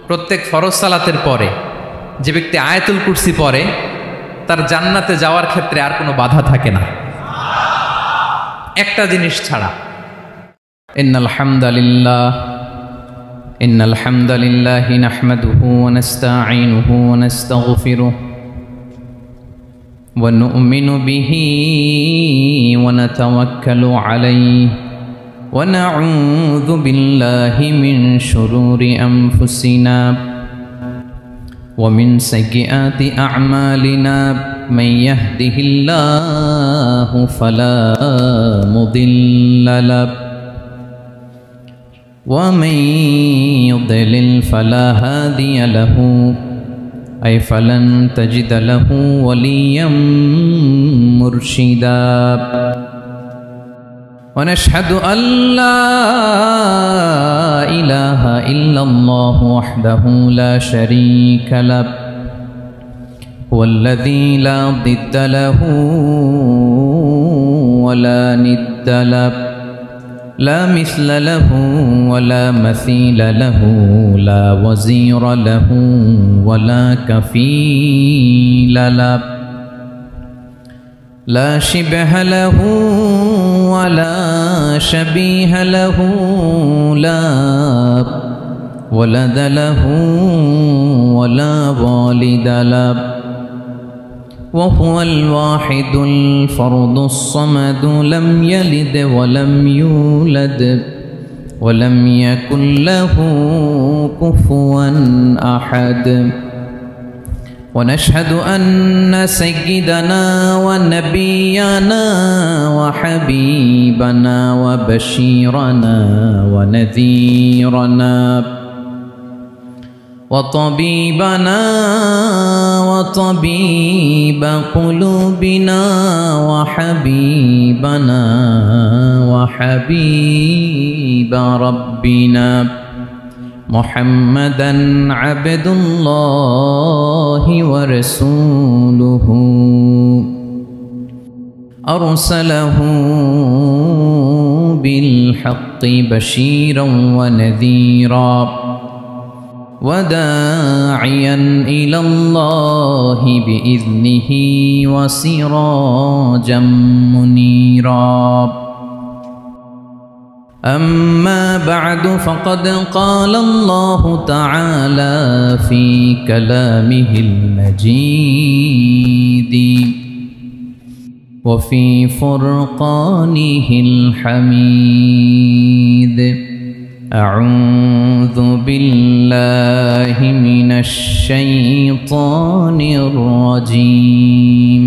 প্রত্যেক ফরজ সালাতের পরে যে ব্যক্তি আয়াতুল কুরসি পড়ে তার জান্নাতে যাওয়ার ক্ষেত্রে আর কোনো বাধা থাকে না, একটা জিনিস ছাড়া। ইন্নাল হামদালিল্লাহি নাহমাদুহু ওয়া নাস্তাঈনুহু ওয়া নাস্তাগফিরুহু ওয়া নু'মিনু বিহি ওয়া নাতাওয়াক্কালু আলাইহি ওয়া নাউযু বিল্লাহি মিন শুরুরি আনফুসিনা ওয়া মিন সাইয়্যাতি আ'মালিনা মান ইয়াহদিহিল্লাহু ফালা মুদিল্লা লাহু ওয়া মান ইউদ্লিল ফালা হাদিয়া লাহু أي فلن تجد له وليا مرشدا ونشهد أن لا إله إلا الله وحده لا شريك له هو الذي لا ضد له ولا ند له لا مثل له ولا مثيل له لا وزير له ولا كفيل له لا شبه له ولا شبيه له لا ولد له ولا والد له وهو الواحد الفرد الصمد لم يلد ولم يولد ولم يكن له كفوا أحد ونشهد أن سيدنا ونبينا وحبيبنا وبشيرنا ونذيرنا وطبيبنا وطبيب قلوبنا وحبيبنا وحبيب ربنا محمدا عبد الله ورسوله أرسله بالحق بشيرا ونذيرا وداعيا إلى الله بإذنه وسراجا منيرا أما بعد فقد قال الله تعالى في كلامه المجيد وفي فرقانه الحميد أعوذ بالله من الشيطان الرجيم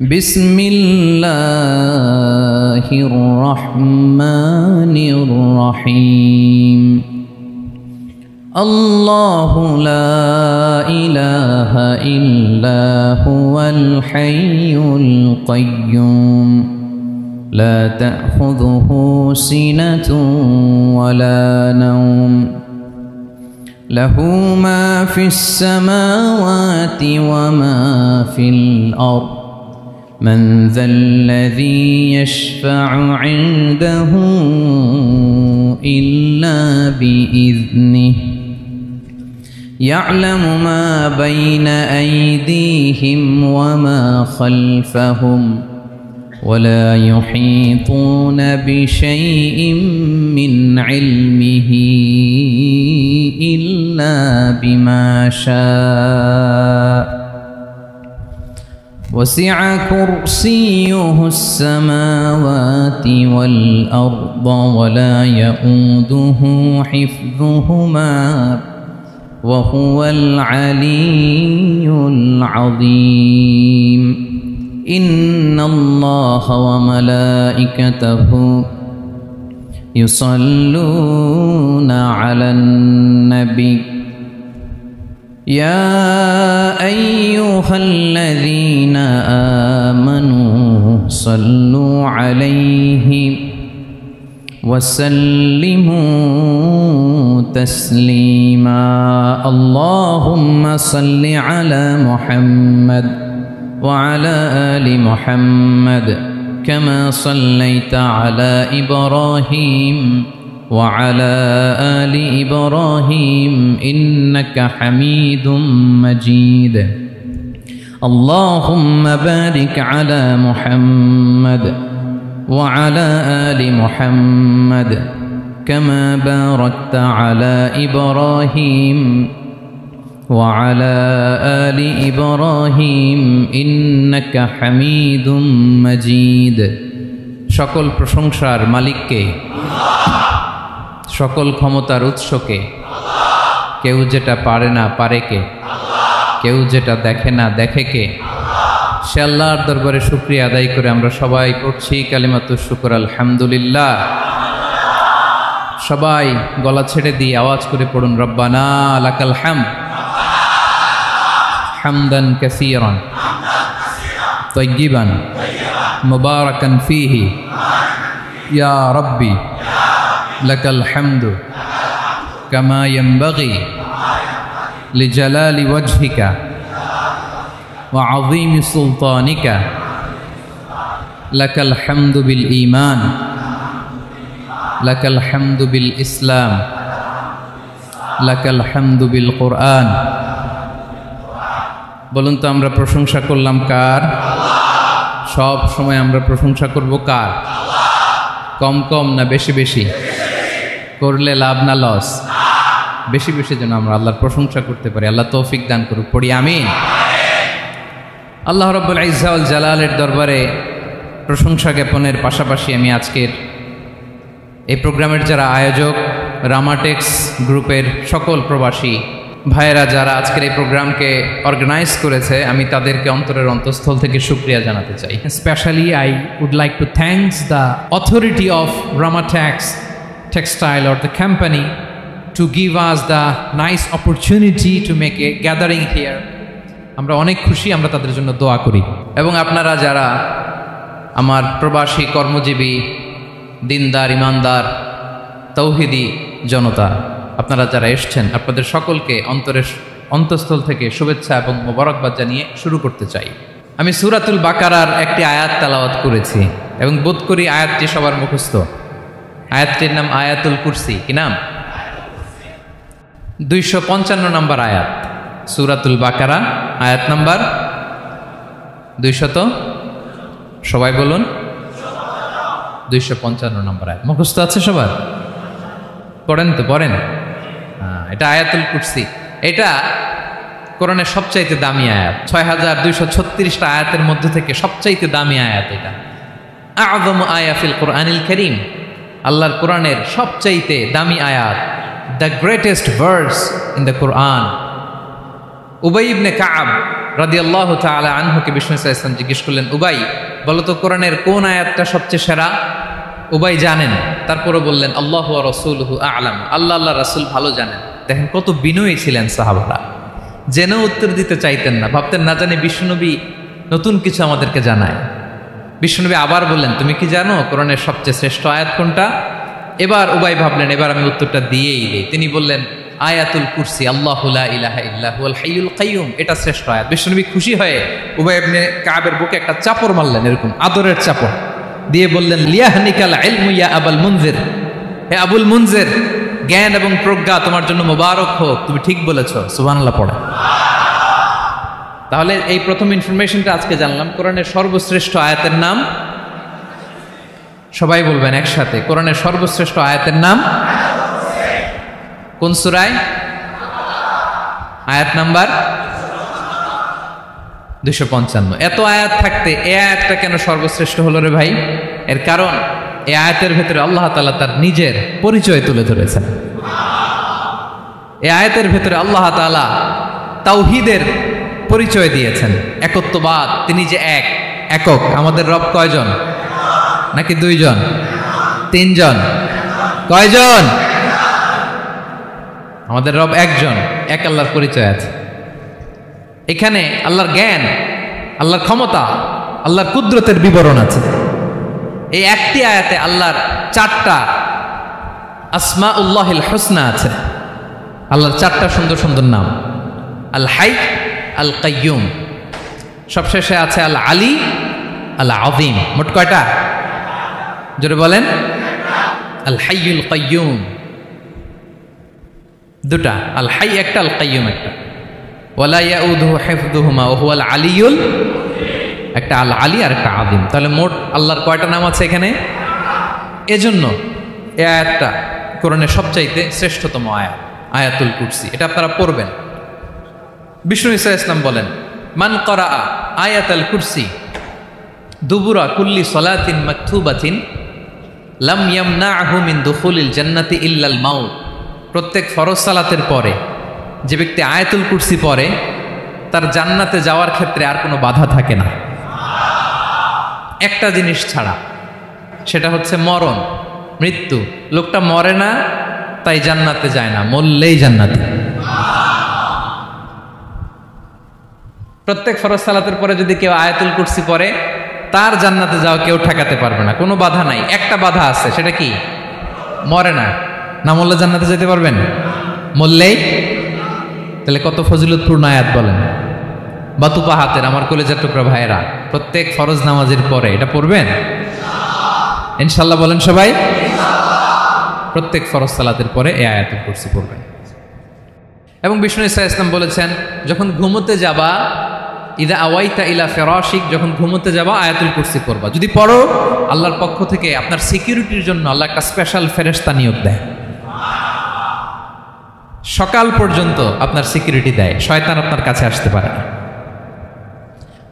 بسم الله الرحمن الرحيم الله لا إله إلا هو الحي القيوم لا تأخذه سنة ولا نوم له ما في السماوات وما في الأرض من ذا الذي يشفع عنده إلا بإذنه يعلم ما بين أيديهم وما خلفهم ولا يحيطون بشيء من علمه إلا بما شاء وسع كرسيه السماوات والأرض ولا يؤوده حفظهما وهو العلي العظيم إن الله وملائكته يصلون على النبي يا أيها الذين آمنوا صلوا عليه وسلموا تسليما اللهم صل على محمد وعلى آل محمد كما صليت على إبراهيم وعلى آل إبراهيم إنك حميد مجيد اللهم بارك على محمد وعلى آل محمد كما باركت على إبراهيم وعلى آل إبراهيم إنك حميد مجيد সকল প্রশংসার মালিককে সকল ক্ষমতার উৎসকে কেউ যেটা পারে না পারে কে কেউ যেটা দেখে না দেখে কে সে আল্লাহর দরবারে শুকরিয়া আদায় করে আমরা সবাই পড়ছি কালিমাতুশ শুকর আলহামদুলিল্লাহ। সবাই গলা ছেড়ে দিয়ে আওয়াজ করে পড়ুন রব্বানা লাকাল হামদ হামদান কাসীরান তাইয়িবান মুবারাকান ফীহি ইয়া রাব্বি লাকাল হামদু কামা ইয়ানবাগি লিজালালি ওয়াজহিকা ওয়া আযীমি সুলতানিকা লাকাল হামদু বিল ঈমান লাকাল হামদু বিল ইসলাম লাকাল হামদু বিল কুরআন। বলুন তো আমরা প্রশংসা করলাম কার? সব সময় আমরা প্রশংসা করব কার? কম কম না বেশি বেশি? করলে লাভ না লস? বেশি বেশি যেন আমরা আল্লাহর প্রশংসা করতে পারি। আল্লাহ তৌফিক দান করুক, পড়ি আমিন। আল্লাহ রাব্বুল ইজ্জা ওয়াল জালালের দরবারে প্রশংসা জ্ঞাপনের পাশাপাশি আমি আজকের এই প্রোগ্রামের যারা আয়োজক, রামাটেক্স গ্রুপের সকল প্রবাসী ভাইয়েরা যারা আজকের এই প্রোগ্রামকে অর্গানাইজ করেছে, আমি তাদেরকে অন্তরের অন্তঃস্থল থেকে শুকরিয়া জানাতে চাই। Especially, I would like to thank the authority of Ramatex Textile or the company to give us the nice opportunity to make a gathering here. আমরা অনেক খুশি, আমরা তাদের জন্য দোয়া করি। এবং আপনারা যারা আমার প্রবাসী কর্মজীবী দিনদার ইমানদার তৌহিদি জনতা, আপনারা যারা এসছেন, আপনাদের সকলকে অন্তরের অন্তঃস্থল থেকে শুভেচ্ছা এবং মোবারকবাদ জানিয়ে শুরু করতে চাই। আমি সূরাতুল বাকারার একটি আয়াত তেলাওয়াত করেছি এবং বোধ করি আয়াতটি সবার মুখস্থ। আয়াতটির নাম আয়াতুল কুরসি। কি নাম? 255 নম্বর আয়াত, সূরাতুল বাকারা, আয়াত নাম্বার 200। সবাই বলুন 255 নম্বর আয়াত। মুখস্থ আছে সবার? পড়েন তো, পড়েন। এটা আয়াতুল কুরসি। এটা কোরআনের সবচাইতে দামি আয়াত। 6236টা আয়াতের মধ্যে থেকে সবচাইতে দামি আয়াত এটা। আযম আয়া ফিল কোরআনিল কারীম, আল্লাহর কোরআনের সবচাইতে দামি আয়াত, the greatest verse in the Quran. Ubai ibn Kab রাদিয়াল্লাহু তাআলা আনহুকে বিষ্ণু সাল্লাল্লাহু আলাইহি ওয়াসাল্লাম জিজ্ঞেস করলেন, উবাই বলো তো কোরআনের কোন আয়াতটা সবচেয়ে সেরা? উবাই জানেন, তারপরে বললেন আল্লাহু ওয়া রাসূলুহু আ'লাম, আল্লাহ আল্লাহ রাসূল ভালো জানেন। দেখেন কত বিনয়ী ছিলেন সাহাবারা, জেনেও উত্তর দিতে চাইতেন না, ভাবতেন না জানি বিষ্ণুনবী নতুন কিছু আমাদেরকে জানায়। বিষ্ণুনবী আবার বললেন, তুমি কি জানো কোরআনের সবচেয়ে শ্রেষ্ঠ আয়াত কোনটা? এবার উবাই ভাবলেন এবার আমি উত্তরটা দিয়েই দিই। তিনি বললেন আয়াতুল কুরসি, আল্লাহু লা ইলাহা ইল্লা হুয়াল হাইয়ুল কাইয়ুম, এটা শ্রেষ্ঠ আয়াত। বিষ্ণুনবী খুশি হয়ে উবাই ইবনে কাবের বুকে একটা চাপড় মারলেন, এরকম আদরের চাপড় দিয়ে বললেন, লিয়াহনিকাল ইলমু ইয়া আবুল মুনজির, হে আবুল মুনজির, জ্ঞান এবং প্রজ্ঞা তোমার জন্য মোবারক হোক, তুমি ঠিক বলেছো। সুবহানাল্লাহ পড়ে। তাহলে এই প্রথম ইনফরমেশনটা আজকে জানলাম। কোরআনের সর্বশ্রেষ্ঠ আয়াতের নাম, সবাই বলবেন একসাথে, কোরআনের সর্বশ্রেষ্ঠ আয়াতের নাম কোন সূরায়? আয়াত নাম্বার 255। এত আয়াত থাকতে এই আয়াতটা কেন সর্বশ্রেষ্ঠ হলো রে ভাই? এর কারণ এই আয়াতের ভেতরে আল্লাহ তাআলা তার নিজের পরিচয় তুলে ধরেছেন। এই আয়াতের ভেতরে আল্লাহ তাআলা তাওহীদের পরিচয় দিয়েছেন, একত্ববাদ, তিনি যে এক, একক। আমাদের রব কয়জন? নাকি দুইজন? তিনজন? কয়জন? আমাদের রব একজন, এক আল্লাহর পরিচয় আছে। এখানে আল্লাহর জ্ঞান, আল্লাহর ক্ষমতা, আল্লাহর কুদরতের বিবরণ আছে। এই একটি আয়াতে আল্লাহর 4টা আসমাউল্লাহিল হুসনা আছে। আল্লাহর 4টা সুন্দর সুন্দর নাম, আল হাই, আল কাইয়ুম, সবশেষে আছে আল আলী, আল আযীম। মোট কয়টা? জোরে বলেন। আল হাইয়ুল কাইয়ুম, দুটা, আল হাই একটা, আল কাইয়ুম একটা। ওয়ালা ইয়াউদুহু হিফযুহুমা ওয়া হুয়াল আলিয়ুল, একটা আল আলী আর একটা আযীম। তাহলে মোট আল্লাহর কয়টা নাম আছে এখানে? এজন্য এই আয়াতটা কোরআনের সবচাইতে শ্রেষ্ঠতম আয়াত, আয়াতুল কুরসি। এটা আপনারা পড়বেন। বিষ্ণু ঈসা ইসলাম বলেন, মান করা আয়াতুল কুরসি দুবুরা কুল্লি সলাতিন মাকতুবাতিন লাম ইয়ামনাহু মিন দুখুলিল জান্নাতি ইল্লাল মাউত। প্রত্যেক ফরজ সালাতের পরে যে ব্যক্তি আয়াতুল কুরসি পড়ে তার জান্নাতে যাওয়ার ক্ষেত্রে আর কোনো বাধা থাকে না, একটা জিনিস ছাড়া, সেটা হচ্ছে মরণ, মৃত্যু। লোকটা মরে না তাই জান্নাতে যায় না, মরলেই জান্নাতে। প্রত্যেক ফরজ সালাতের পরে যদি কেউ আয়াতুল কুরসি পড়ে তার জান্নাতে যাওয়া কেউ ঠেকাতে পারবে না, কোনো বাধা নাই। একটা বাধা আছে, সেটা কি? মরে না, না মরলে জান্নাতে যেতে পারবেন? মরলেই। তাহলে কত ফজিলতপূর্ণ আয়াত বলেন। বাতুপা হাতের আমার কলেজের টুকরা ভাইয়েরা, প্রত্যেক ফরজ নামাজের পরে এটা পড়বেন ইনশাল্লাহ। বলেন সবাই, প্রত্যেক ফরজ সালাতের পরে এই আয়াতুল কুরসি পড়বেন। এবং বিষ্ণু ঈসা ইসলাম বলেছেন, যখন ঘুমোতে যাবা, ইদা আওয়াইতা ইলা ফিরাশিক, যখন ঘুমোতে যাবা আয়াতুল কুরসি পড়বা। যদি পড়ো, আল্লাহর পক্ষ থেকে আপনার সিকিউরিটির জন্য আল্লাহ একটা স্পেশাল ফেরেশতা নিয়োগ দেয়, সকাল পর্যন্ত আপনার সিকিউরিটি দেয়, শয়তান আপনার কাছে আসতে পারে না।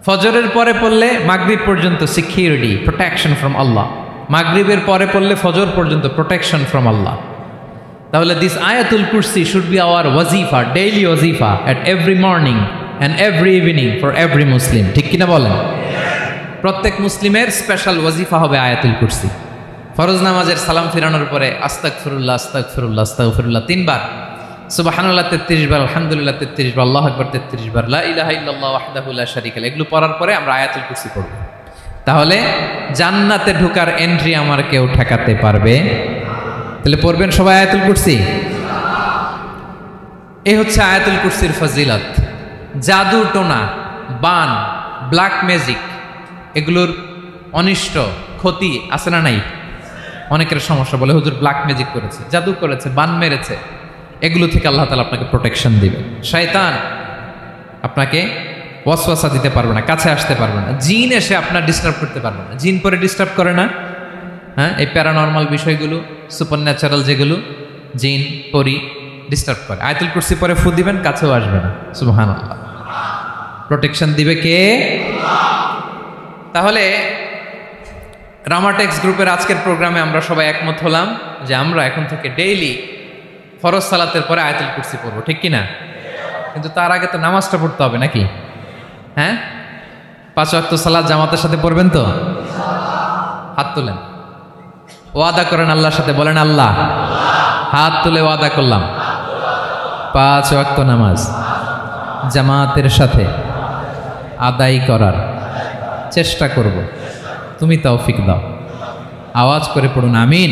ফজরের পরে পড়লে মাগরিব পর্যন্ত সিকিউরিটি, প্রোটেকশন ফ্রম আল্লাহ। মাগরিবের পরে পড়লে ফজর পর্যন্ত প্রোটেকশন ফ্রম আল্লাহ। তাহলে this Ayatul Kursi should be our ওয়াজিফা, ডেইলি ওয়াজিফা at every morning and every evening for every Muslim. ঠিক কিনা বলেন? প্রত্যেক মুসলিমের স্পেশাল ওয়াজিফা হবে আয়াতুল কুরসি। ফরজ নামাজের সালাম ফিরানোর পরে আস্তাগফিরুল্লাহ আস্তাগফিরুল্লাহ আস্তাগফিরুল্লাহ 3 বার, সুবহানাল্লাহ 33 বার, আলহামদুলিল্লাহ 33 বার, আল্লাহু আকবার 33 বার, লা ইলাহা ইল্লাল্লাহ ওয়াহদাহু লা শারীকা লাহু, এগুলো পড়ার পরে আমরা আয়াতুল কুরসি পড়ব। তাহলে জান্নাতে ঢোকার এন্ট্রি আমার কেউ ঠেকাতে পারবে। তাহলে পড়বেন সবাই আয়াতুল কুরসি। এই হচ্ছে আয়াতুল কুরসির ফজিলত। জাদু টোনা, বান, ব্ল্যাক ম্যাজিক, এগুলোর অনিষ্ট ক্ষতি আছে না নাই? অনেকের সমস্যা, বলে হুজুর ব্ল্যাক ম্যাজিক করেছে, জাদু করেছে, বান মেরেছে, এগুলো থেকে আল্লাহ তাআলা আপনাকে প্রোটেকশন দিবে। শয়তান আপনাকে ওয়াসওয়াসা দিতে পারবে না, কাছে আসতে পারবে না। জিন এসে আপনার ডিস্টার্ব করতে পারবে না। জিন পরে ডিস্টার্ব করে না? হ্যাঁ, এই প্যারানর্মাল বিষয়গুলো, সুপার ন্যাচারাল যেগুলো, জিন পরি ডিস্টার্ব করে। আয়াতুল কুরসি পরে ফু দিবেন, কাছেও আসবে না। সুবহানাল্লাহ। প্রোটেকশন দিবে কে? তাহলে রামাটেক্স গ্রুপের আজকের প্রোগ্রামে আমরা সবাই একমত হলাম যে আমরা এখন থেকে ডেইলি ফরজ সালাতের পরে আয়াতুল কুরসি পড়বো, ঠিক কিনা? কিন্তু তার আগে তো নামাজটা পড়তে হবে নাকি? হ্যাঁ, 5 ওয়াক্ত সালাত জামাতের সাথে পড়বেন তো? হাত তুলেন, ওয়াদা করেন আল্লাহর সাথে, বলেন আল্লাহ, হাত তুলে ওয়াদা করলাম 5 ওয়াক্ত নামাজ জামাতের সাথে আদায় করার চেষ্টা করব, তুমি তৌফিক দাও। আওয়াজ করে পড়ুন আমিন।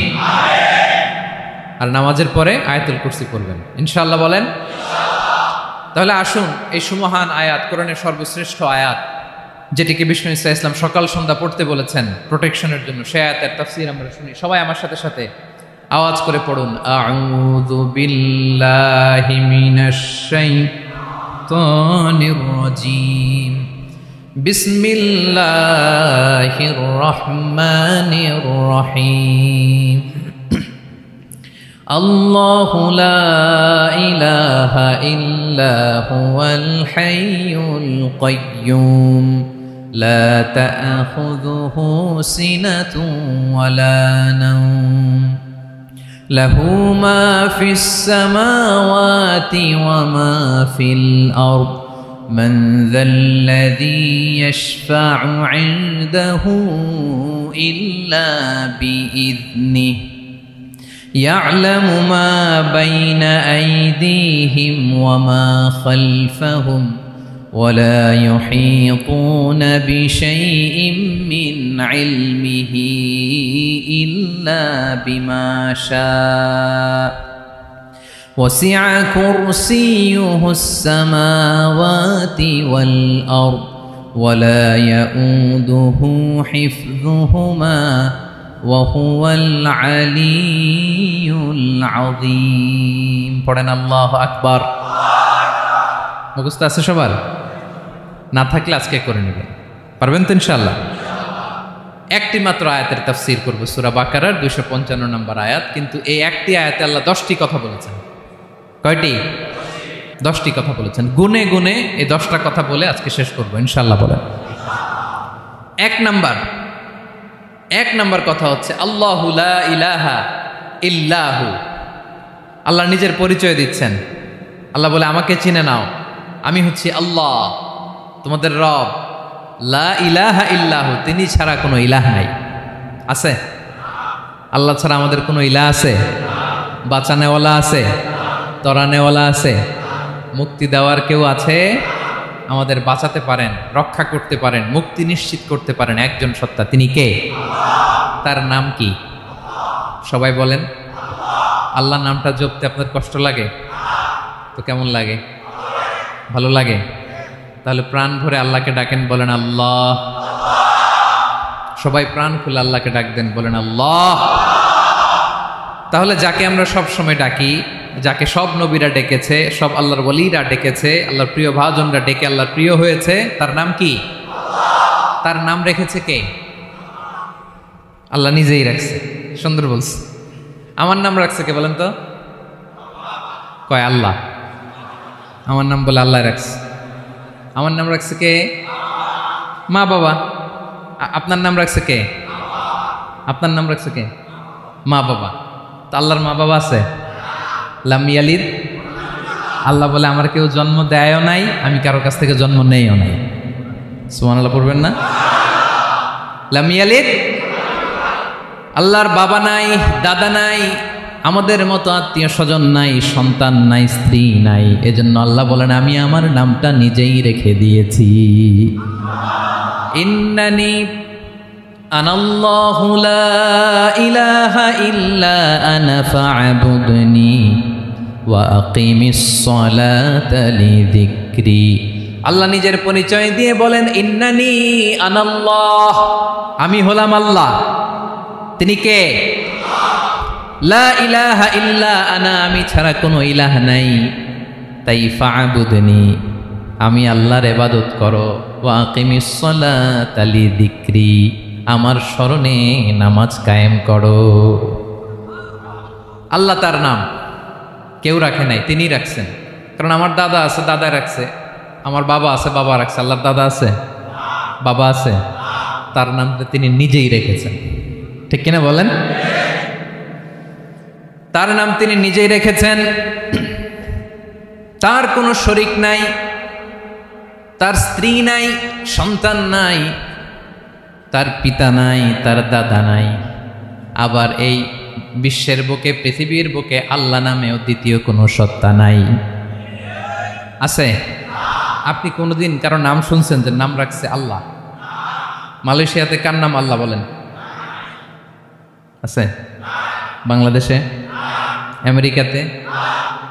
আর নামাজের পরে আয়াতুল কুরসি পড়বেন ইনশাআল্লাহ, বলেন। তাহলে আসুন এই সুমহান আয়াত, কোরআনের সর্বশ্রেষ্ঠ আয়াত, যেটিকে বিষ্ণু ঈসা ইসলাম সকাল সন্ধ্যা পড়তে বলেছেন প্রোটেকশনের জন্য, সে আয়াতের তাফসীর আমরা শুনি। সবাই আমার সাথে সাথে আওয়াজ করে পড়ুন, আউযু বিল্লাহি মিনাশ শাইতানির রাজীম, বিসমিল্লাহির রহমানির রহিম। আল্লাহু লা ইলাহা ইল্লা হুয়াল হাইয়ুল কাইয়্যুম, লা তা'খুযুহু সিনাতুন ওয়ালা নাওম, লাহু মা ফিস সামাওয়াতি ওয়া মা ফিল আরদ, মান যাল্লাযী ইয়াশফা'ু 'ইনদাহু ইল্লা বিইذনিহি, يعلم ما بين أيديهم وما خلفهم ولا يحيطون بشيء من علمه إلا بما شاء وسع كرسيه السماوات والأرض ولا يؤوده حفظهما ওয়াহুয়াল আলিয়ুল আযীম। পড়েন আল্লাহু আকবার। মুখস্থ আছে সবার? না থাকলে আজকে করে নেবেন, পারবেন তো ইনশাআল্লাহ। একটি মাত্র আয়াতের তাফসীর করব, সূরা বাকারার 255 নম্বর আয়াত। কিন্তু এই একটি আয়াতে আল্লাহ 10টি কথা বলেছেন। কয়টি? 10টি কথা বলেছেন। গুনে গুনে এই 10টা কথা বলে আজকে শেষ করব ইনশাআল্লাহ। বলেন। এক নাম্বার কথা হচ্ছে আল্লাহু লা ইলাহা ইল্লাহু। আল্লাহ নিজের পরিচয় দিচ্ছেন। আল্লাহ বলে আমাকে চিনে নাও, আমি হচ্ছি আল্লাহ তোমাদের রব। লা ইলাহা ইল্লাহু, তিনি ছাড়া কোনো ইলাহ নাই। আছে? আল্লাহ ছাড়া আমাদের কোনো ইলাহ আছে? বাঁচানেওয়ালা আছে? তরানেওয়ালা আছে? মুক্তি দেওয়ার কেউ আছে? আমাদের বাঁচাতে পারেন, রক্ষা করতে পারেন, মুক্তি নিশ্চিত করতে পারেন একজন সত্তা। তিনি কে? তার নাম কি? সবাই বলেন। আল্লাহ নামটা জপতে আপনার কষ্ট লাগে তো কেমন লাগে? ভালো লাগে? তাহলে প্রাণ ভরে আল্লাহকে ডাকেন, বলেন আল্লাহ। সবাই প্রাণ খুলে আল্লাহকে ডাক দেন, বলেন আল্লাহ। তাহলে যাকে আমরা সব সময় ডাকি, যাকে সব নবীরা ডেকেছে, সব আল্লাহর ওলিরা ডেকেছে, আল্লাহর প্রিয় ভাজনরা ডেকে আল্লাহর প্রিয় হয়েছে, তার নাম কি? তার নাম রেখেছে কে? আল্লাহ নিজেই রাখছে। সুন্দর বলছে। আমার নাম রাখছে কে বলেন তো? কয় আল্লাহ। আমার নাম বলে আল্লাহ রাখছে। আমার নাম রাখছে কে? মা বাবা। আপনার নাম রাখছে কে? আপনার নাম রাখছে কে? মা বাবা। তো আল্লাহর মা বাবা আছে? লাম ইয়ালিদ। আল্লাহ বলে আমার কেউ জন্ম দেয়ও নাই, আমি কারো কাছ থেকে জন্ম নেইও নাই। সুবহানাল্লাহ পড়বেন না? লাম ইয়ালিদ। আল্লাহর বাবা নাই, দাদা নাই, আমাদের মতো আত্মীয় স্বজন নাই, সন্তান নাই, স্ত্রী নাই। এজন্য আল্লাহ বলেন আমি আমার নামটা নিজেই রেখে দিয়েছি। ইন্নানি আনাল্লাহু লা ইলাহা ইল্লা আনা ফা'বুদনি ওয়া আকিমিস সালাতা লিযিকরি। আল্লাহ নিজের পরিচয় দিয়ে বলেন ইন্নানি আনাল্লাহ, আমি হলাম আল্লাহ। তিনি কে? লা ইলাহা ইল্লা আনা, আমি ছাড়া কোনো ইলাহ নাই। তাই ফা'বুদনি, আমি আল্লাহর ইবাদত করো। ওয়া আকিমিস সালাতা লিযিকরি, আমার স্মরণে নামাজ কায়েম করো। আল্লাহ তার নাম কেউ রাখে নাই, তিনি রাখছেন। কারণ আমার দাদা আছে, দাদা রাখছে। আমার বাবা আছে, বাবা রাখছে। আল্লাহর দাদা আছে? বাবা আছে? তার নামটা তিনি নিজেই রেখেছেন। ঠিক কিনা বলেন? তার নাম তিনি নিজেই রেখেছেন। তার কোনো শরীক নাই, তার স্ত্রী নাই, সন্তান নাই, তার পিতা নাই, তার দাদা নাই। আবার এই বিশ্বের বুকে, পৃথিবীর বুকে আল্লাহ নামেও দ্বিতীয় কোনো সত্তা নাই। আছে? আপনি কোনোদিন কারো নাম শুনছেন যে নাম রাখছে আল্লাহ? মালয়েশিয়াতে কার নাম আল্লাহ বলেন? আছে? বাংলাদেশে? আমেরিকাতে?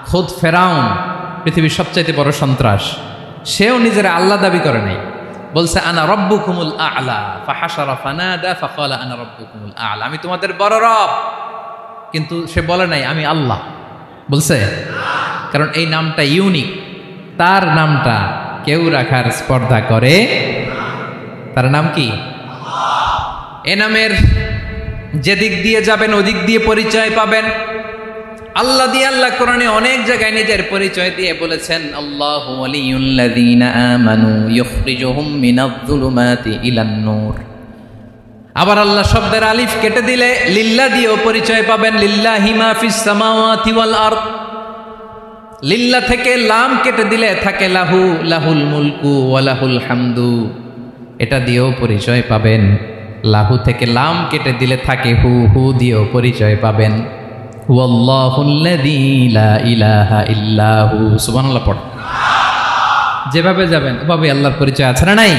খোদ ফেরাউন, পৃথিবীর সবচাইতে বড় সন্ত্রাস, সেও নিজের আল্লাহ দাবি করে নাই। বলছে আনা রব্বুকুমুল আ'লা, ফাহাশারা ফানাদা ফাকালা আনা রব্বুকুমুল আ'লা, আমি তোমাদের বড় রব। কিন্তু সে বলে নাই আমি আল্লাহ। বলছে? কারণ এই নামটা ইউনিক। তার নামটা কেউ রাখার স্পর্ধা করে। তার নাম কি? এ নামের যেদিক দিয়ে যাবেন ওদিক দিয়ে পরিচয় পাবেন। আল্লাহ দিয়ে আল্লাহ কোরআনে অনেক জায়গায় নিজের পরিচয় দিয়ে বলেছেন আল্লাহু ওয়ালিয়ুল্লাযীনা আমানু ইখরিজুহুম মিনায-যুলুমাতি ইলান-নূর। আবার আল্লাহ শব্দের আলিফ কেটে দিলে লিল্লাহ দিয়েও পরিচয় পাবেন। লিল্লাহি মা ফিস সামাওয়াতি ওয়াল আরদ। লিল্লাহ থেকে লাম কেটে দিলে থাকে লাহু, লাহুল মুলকু ওয়া লাহুল হামদু, এটা দিয়েও পরিচয় পাবেন। লাহু থেকে লাম কেটে দিলে থাকে হু, হু দিয়েও পরিচয় পাবেন। ওয়াল্লাহুল্লাযী লা ইলাহা ইল্লাহু। সুবহানাল্লাহ পড়। যেভাবে যাবেন ওভাবে আল্লাহর পরিচয় আছে না নাই?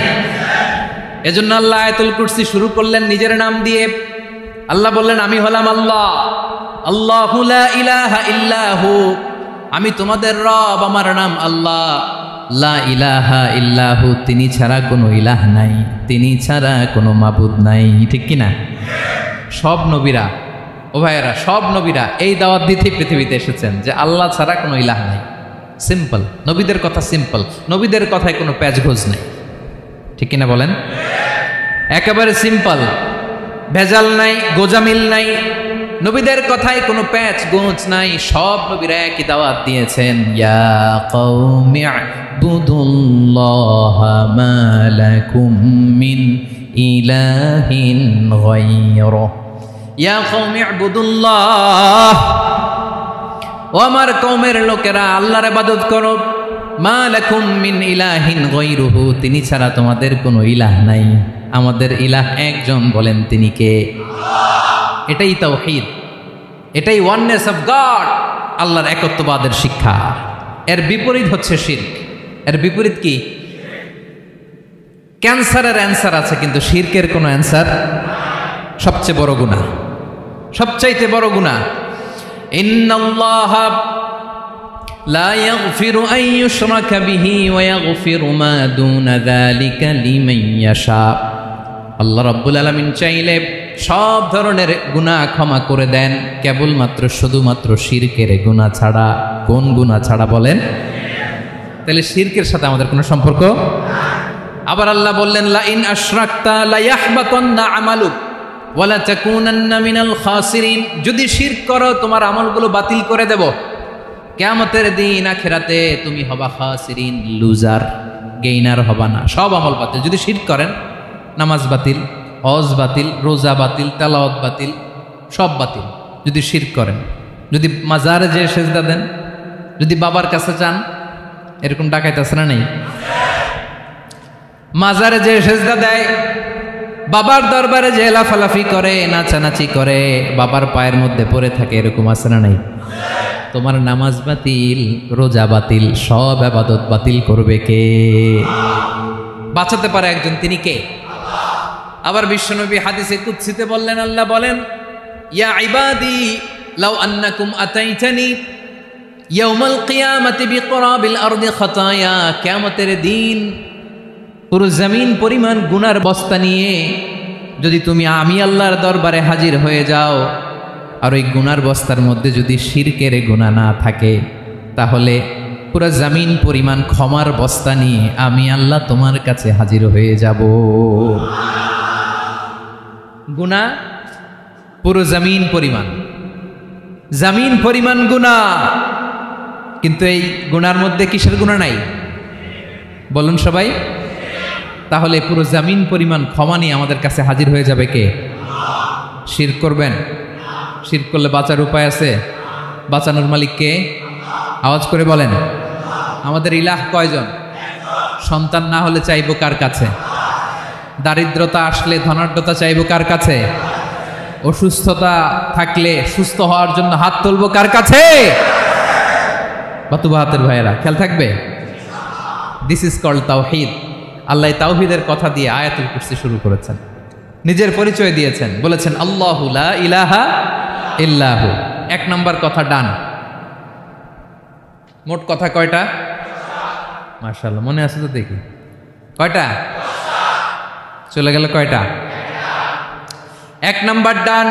এজন্য আল্লাহ আয়াতুল কুরসি শুরু করলেন নিজের নাম দিয়ে। আল্লাহ বললেন আমি হলাম আল্লাহ। আল্লাহু লা ইলাহা ইল্লাহু, আমি তোমাদের রব, আমার নাম আল্লাহ। লা ইলাহা ইল্লাহু, তিনি ছাড়া কোনো ইলাহ নাই, তিনি ছাড়া কোনো মাবুদ নাই। ঠিক কিনা? সব নবীরা, ও ভাইয়েরা, সব নবীরা এই দাওয়াত দিতেই পৃথিবীতে এসেছেন যে আল্লাহ ছাড়া কোনো ইলাহ নাই। সিম্পল, নবীদের কথা সিম্পল, নবীদের কথায় কোনো প্যাচঘোজ নেই, ঠিক কিনা বলেন? একেবারে সিম্পল, ভেজাল নাই, গোজামিল নাই, নবীদের কথায় কোনো প্যাচ গোঁচ নাই। সব নবীরা একই দাওয়াত দিয়েছেন, ইয়া কওমি ইবুদুল্লাহা মা লাকুম মিন ইলাহিন গায়রুহু, ইয়া কওমি ইবুদুল্লাহ, ও আমার কওমের লোকেরা আল্লাহর ইবাদত করো, মা লাকুম মিন ইলাহিন গায়রুহু, তিনি ছাড়া তোমাদের কোনো ইলাহ নাই, আমাদের ইলাহ একজন, বলেন তিনি কে? এটাই তাওহীদ, এটাই ওয়াননেস অফ গড, আল্লাহর একত্ববাদের শিক্ষা। এর বিপরীত হচ্ছে শিরক। এর বিপরীত কি? ক্যান্সারের অ্যান্সার আছে কিন্তু শিরকের কোনো অ্যান্সার। সবচেয়ে বড় গুনাহ, সবচাইতে বড় গুনাহ। ইন্নাল্লাহা লা ইয়াগফিরু আন ইউশরাকা বিহি ওয়া ইয়াগফিরু মা দুনা যালিকা লিমান ইয়াশা। আল্লাহ রাব্বুল আলামিন চাইলে সব ধরনের গুনাহ ক্ষমা করে দেন, কেবলমাত্র শুধুমাত্র শিরকের গুনাহ ছাড়া। কোন গুনাহ ছাড়া বলেন? তাহলে শিরকের সাথে আমাদের কোনো সম্পর্ক। আবার আল্লাহ বললেন, লা ইন আশরাকতা লা ইয়াহবাতান্না আমালুক ওয়া লা তাকুনান্না মিনাল খাসিরিন, যদি শিরক করো তোমার আমলগুলো বাতিল করে দেব, কিয়ামতের দিন আখিরাতে তুমি হবা খাসিরিন, লুজার, গেইনার হবা না, সব আমল বাতিল। যদি শিরক করেন, নামাজ বাতিল, হজ বাতিল, রোজা বাতিল, তেলাওয়াত বাতিল, সব বাতিল যদি শিরক করেন। যদি মাজারে যে সেজদা দেন, যদি বাবার কাছে চান, এরকম ডাকাইত আছে না নেই? মাজারে যে সেজদা দেয়, বাবার দরবারে যে লাফালাফি করে, নাচানাচি করে, বাবার পায়ের মধ্যে পড়ে থাকে, এরকম আছে না নাই? তোমার নামাজ বাতিল, রোজা বাতিল, সব ইবাদত বাতিল করবে কে? বাঁচাতে পারে একজন, তিনি কে? আবার বিশ্বনবী হাদিসে কুদসিতে বললেন, আল্লাহ বলেন, ইয়া ইবাদি লাউ আন্নাকুম আতাইতানি ইয়াউমাল কিয়ামাতি বিকরাবিল আরদি খাতায়া, কিয়ামতের দিন পুরো জমিন পরিমাণ গুনার বস্তা নিয়ে যদি তুমি আমি আল্লাহর দরবারে হাজির হয়ে যাও, আর ওই গুনার বস্তার মধ্যে যদি শিরকের গুনাহ না থাকে, তাহলে পুরো জমিন পরিমাণ ক্ষমার বস্তা নিয়ে আমি আল্লাহ তোমার কাছে হাজির হয়ে যাব। গুনাহ পুরো জমিন পরিমাণ, জমিন পরিমাণ গুনাহ, কিন্তু এই গুনার মধ্যে কিসের গুনাহ নাই? বলুন সবাই। তাহলে পুরো জমিন পরিমাণ ক্ষমা নিয়ে আমাদের কাছে হাজির হয়ে যাবে কে? শিরক করবেন? শিরক করলে বাঁচার উপায় আছে? বাঁচানোর মালিক কে? আওয়াজ করে বলেন। আমাদের ইলাহ কয়জন? সন্তান না হলে চাইবো কার কাছে? দারিদ্রতা আসলে ধনাঢ্যতা চাইবো কার কাছে? অসুস্থতা থাকলে সুস্থ হওয়ার জন্য হাত তুলবো কার কাছে? বাতুবা হাতের ভাইয়েরা, খেয়াল থাকবে। দিস ইজ কল্ড তাওহীদ। আল্লাহ তাওহীদের কথা দিয়ে আয়াতুল কুরসি শুরু করেছেন, নিজের পরিচয় দিয়েছেন, বলেছেন আল্লাহু লা ইলাহা ইল্লাহু। এক নম্বর কথা ডান। মোট কথা কয়টা? মাশাআল্লাহ, মনে আছে তো দেখি। কয়টা? চলে গেল কয়টা? এক নম্বর ডান।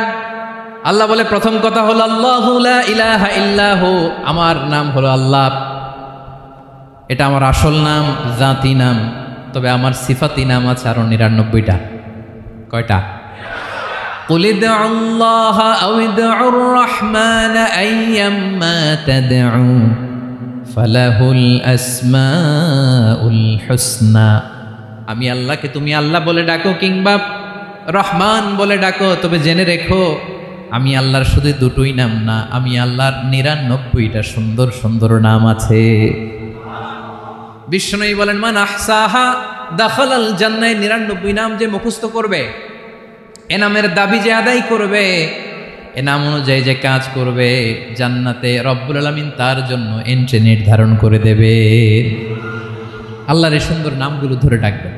আল্লাহ বলে প্রথম কথা হলো আল্লাহু লা ইলাহা ইল্লাহু, আমার নাম হলো আল্লাহ। এটা আমার আসল নাম, জাতি নাম। তবে আমার সিফাতি নাম আছে আরো ৯৯টা। কয়টা? কুল ইদউল্লাহা আও ইদউর রাহমান আইয়াম্মা তাদউ ফালাহুল আসমাউল হুসনা। আমি আল্লাহকে তুমি আল্লাহ বলে ডাকো কিংবা রহমান বলে ডাকো, তবে জেনে রেখো আমি আল্লাহর শুধু দুটোই নাম না, আমি আল্লাহর ৯৯টা সুন্দর সুন্দর নাম আছে। বিষ্ণুই বলেন, মান আহসাহা দাখালাল জান্নাহ। ৯৯ নাম যে মুখস্থ করবে, এ নামের দাবি যে আদায় করবে, এ নাম অনুযায়ী যে কাজ করবে, জান্নাতে রব্বুল আলামিন তার জন্য এন্ট্রি নির্ধারণ করে দেবে। আল্লাহর এই সুন্দর নামগুলো ধরে ডাকবেন।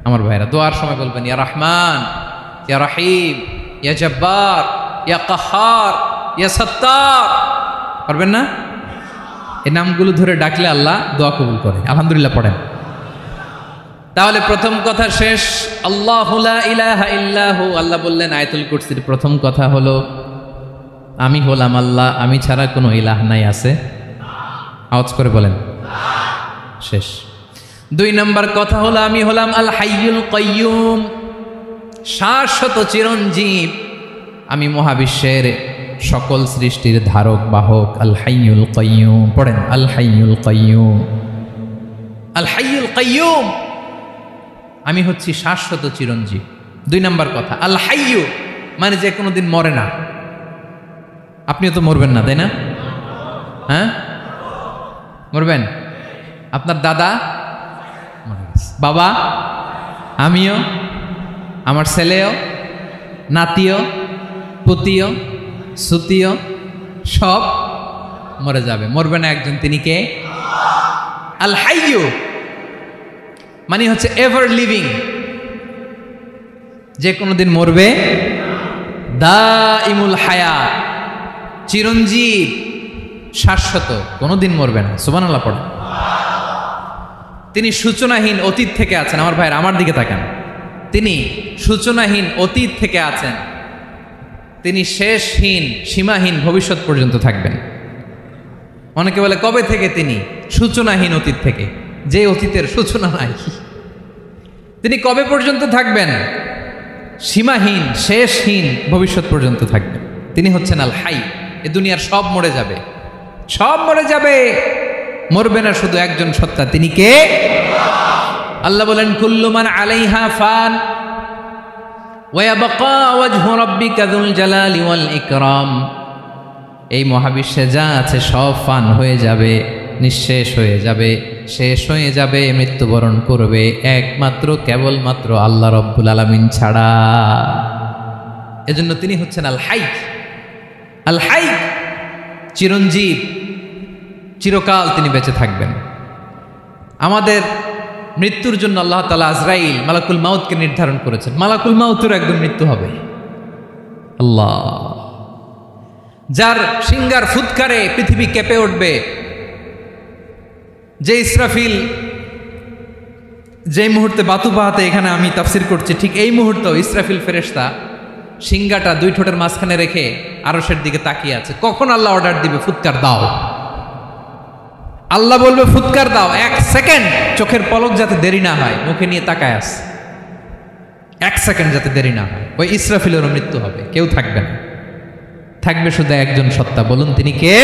আমার ভাইরা, দোয়ার সময় বলবেন ইয়া রহমান, ইয়া রহিম, ইয়া জব্বার, ইয়া কাহার, ইয়া সত্তার। পারবেন না? এই নামগুলো ধরে ডাকলে আল্লাহ দোয়া কবুল করে। আলহামদুলিল্লাহ পড়েন। তাহলে প্রথম কথা শেষ। আল্লাহু লা ইলাহা ইল্লাহু, আল্লাহ বললেন আয়াতুল কুরসির প্রথম কথা হলো আমি হলাম আল্লাহ, আমি ছাড়া কোনো ইলাহ নাই। আছে? আওয়াজ করে বলেন। শেষ। 2 নম্বর কথা হলো আমি হলাম আল হাইয়ুল কাইয়ুম, শাশ্বত চিরঞ্জীব। আমি মহাবিশ্বের সকল সৃষ্টির ধারক বাহক। আল হাইয়ুল কাইয়ুম, পড়েন আল হাইয়ুল কাইয়ুম, আল হাইয়ুল কাইয়ুম। আমি হচ্ছি শাশ্বত চিরঞ্জীব। 2 নম্বর কথা আল হাইয়ু, মানে যে কোনোদিন মরে না। আপনিও তো মরবেন না, তাই না? হ্যাঁ, মরবেন। আপনার দাদা মরে গেছে, বাবা, আমিও, আমার ছেলেও, নাতিও, পুতিও, সুতিও, সব মরে যাবে। মরবে না একজন, তিনি কে? আল হাইয়ু মানে হচ্ছে এভার লিভিং, যে কোনোদিন মরবে। দাইমুল হায়াত, চিরঞ্জীব, শাশ্বত, কোনোদিন মরবে না। সুবহানাল্লাহ পড়ে। তিনি সূচনাহীন অতীত থেকে আছেন। আমার ভাইয়ের আমার দিকে তাকান। তিনি সূচনাহীন অতীত থেকে আছেন, তিনি শেষহীন সীমাহীন ভবিষ্যৎ পর্যন্ত থাকবেন। অনেকে বলে কবে থেকে? তিনি সূচনাহীন অতীত থেকে, যে অতীতের সূচনা নাই। তিনি কবে পর্যন্ত থাকবেন? সীমাহীন শেষহীন ভবিষ্যৎ পর্যন্ত থাকবেন। তিনি হচ্ছেন আল হাই। এ দুনিয়ার সব মরে যাবে, সব মরে যাবে, মরবে না শুধু একজন সত্তা। তিনি কে? আল্লাহ বলেন কুল্লু মান আলাইহা ফান ওয়া ইয়াবকা ওয়াজহু রাব্বিকা যুল জালালি ওয়াল ইকরাম। এই মহাবিশ্বে যা আছে সব ফান হয়ে যাবে, নিঃশেষ হয়ে যাবে, শেষ হয়ে যাবে, মৃত্যুবরণ করবে, একমাত্র কেবলমাত্র আল্লাহ রব্বুল আলামিন ছাড়া। এজন্য তিনি হচ্ছেন আল হাই। আল হাই, চিরঞ্জীব, চিরকাল তিনি বেঁচে থাকবেন। আমাদের মৃত্যুর জন্য আল্লাহ তাআলা আজরাইল মালাকুল মাউতকে নির্ধারণ করেছেন। মালাকুল মাউতের একদম মৃত্যু হবে। আল্লাহ, যার সিঙ্গার ফুৎকারে পৃথিবী কেঁপে উঠবে, যে ইসরাফিল যে মুহূর্তে বাতু পাহাতে এখানে আমি তাফসির করছি, ঠিক এই মুহূর্তে ইসরাফিল ফেরেশতা সিঙ্গাটা 2 ঠোঁটের মাঝখানে রেখে আরশের দিকে তাকিয়ে আছে। কখন আল্লাহ অর্ডার দিবে ফুৎকার দাও, আল্লাহ বলবে ফুৎকার দাও, 1 সেকেন্ড চোখের পলক যাতে দেরি না হয়, মুখে নিয়ে তাকায় আছে, 1 সেকেন্ড যাতে দেরি না হয়। ওই ইসরাফিলেরও মৃত্যু হবে, কেউ থাকবে না, থাকবে শুধু একজন সত্তা। বলুন তিনি কে?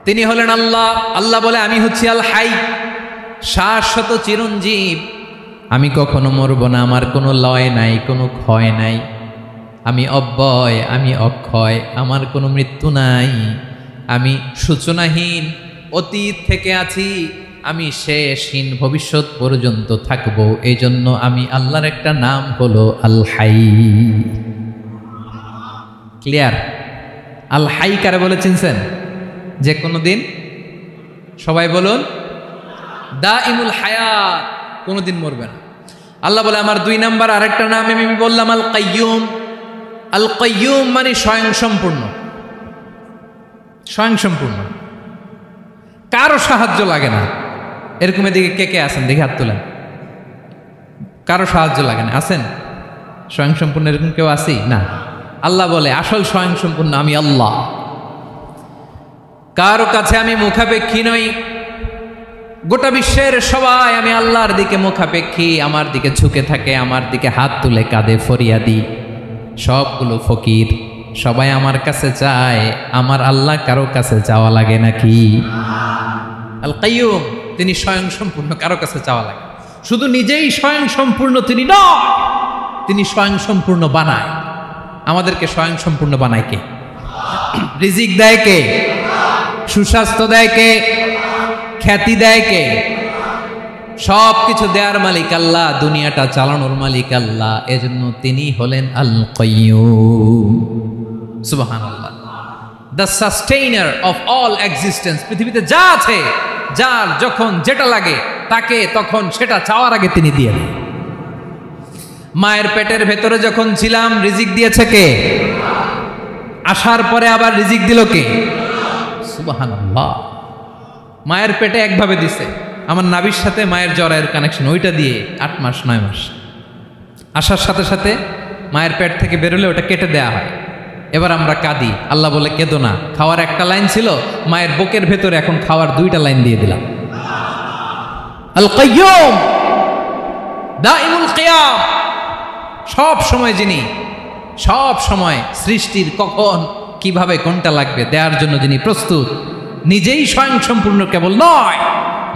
তিনি হলেন আল্লাহ। আল্লাহ বলে আমি হচ্ছি আল হাই, শাশ্বত চিরঞ্জীব। আমি কখনো মরব না, আমার কোনো লয় নাই, কোনো ক্ষয় নাই। আমি অব্যয়, আমি অক্ষয়, আমার কোনো মৃত্যু নাই। আমি সূচনাহীন অতীত থেকে আছি, আমি শেষহীন ভবিষ্যৎ পর্যন্ত থাকবো। এই জন্য আমি আল্লাহর একটা নাম হলো আল হাই। ক্লিয়ার? আল হাই কারে বলে চিনছেন? যে কোনো দিন, সবাই বলুন, দাইমুল হায়াত, কোনোদিন মরবে না। আল্লাহ বলে আমার 2 নাম্বার আরেকটা নাম আমি বললাম আল কাইয়ুম। আল কাইয়ুম মানে স্বয়ংসম্পূর্ণ, স্বয়ংসম্পূর্ণ, কারো সাহায্য লাগে না। এরকম এদিকে কে কে আছেন দেখি হাত তোলেন। কারো সাহায্য লাগে না, আছেন? স্বয়ংসম্পূর্ণ এরকম কেউ আছি না? আল্লাহ বলে আসল স্বয়ংসম্পূর্ণ আমি আল্লাহ। কারো কাছে আমি মুখাপেক্ষী নই। গোটা বিশ্বের সবাই আমি আল্লাহর দিকে মুখাপেক্ষী, আমার দিকে ঝুঁকে থাকে, আমার দিকে হাত তুলে কাঁধে ফরিয়াদি। সবগুলো ফকির, সবাই আমার কাছে চায়। আমার আল্লাহ কারো কাছে চাওয়া লাগে নাকি? আল কাইয়ুম, তিনি স্বয়ংসম্পূর্ণ, কারো কাছে চাওয়া লাগে। শুধু নিজেই স্বয়ংসম্পূর্ণ তিনি নয়, তিনি স্বয়ংসম্পূর্ণ বানায়। আমাদেরকে স্বয়ংসম্পূর্ণ বানায় কে? রিজিক দেয় কে? সুস্বাস্থ্য দেয় কে? খ্যাতি দেয় কে? সব কিছু দেয়ার মালিক আল্লাহ, দুনিয়াটা চালানোর মালিক আল্লাহ। এজন্য তিনি হলেন আল কাইয়ুম। সুবহানাল্লাহ। The sustainer of all existence. পৃথিবীতে যা আছে, যার যখন যেটা লাগে তাকে তখন সেটা চাওয়ার আগে তিনি দিয়ে দেন। মায়ের পেটের ভেতরে যখন ছিলাম রিজিক দিয়েছে কে? আসার পরে আবার রিজিক দিল কে? সুবহানাল্লাহ। মায়ের পেটে একভাবে দিছে, আমার নাভির সাথে মায়ের জরায়ের কানেকশন, ওইটা দিয়ে 8 মাস 9 মাস। আসার সাথে সাথে মায়ের পেট থেকে বেরোলে ওটা কেটে দেয়া হয়। এবার আমরা কাঁদি, আল্লাহ বলে কেঁদো না, খাওয়ার একটা লাইন ছিল, মায়ের বুকের ভেতরে এখন খাওয়ার 2টা লাইন দিয়ে দিলাম। আল কাইয়ুম দাইমুল কিয়াম, সব সময় যিনি, সব সময় সৃষ্টির কখন কিভাবে কোনটা লাগবে দেওয়ার জন্য যিনি প্রস্তুত, নিজেই স্বয়ংসম্পূর্ণ কেবল নয়,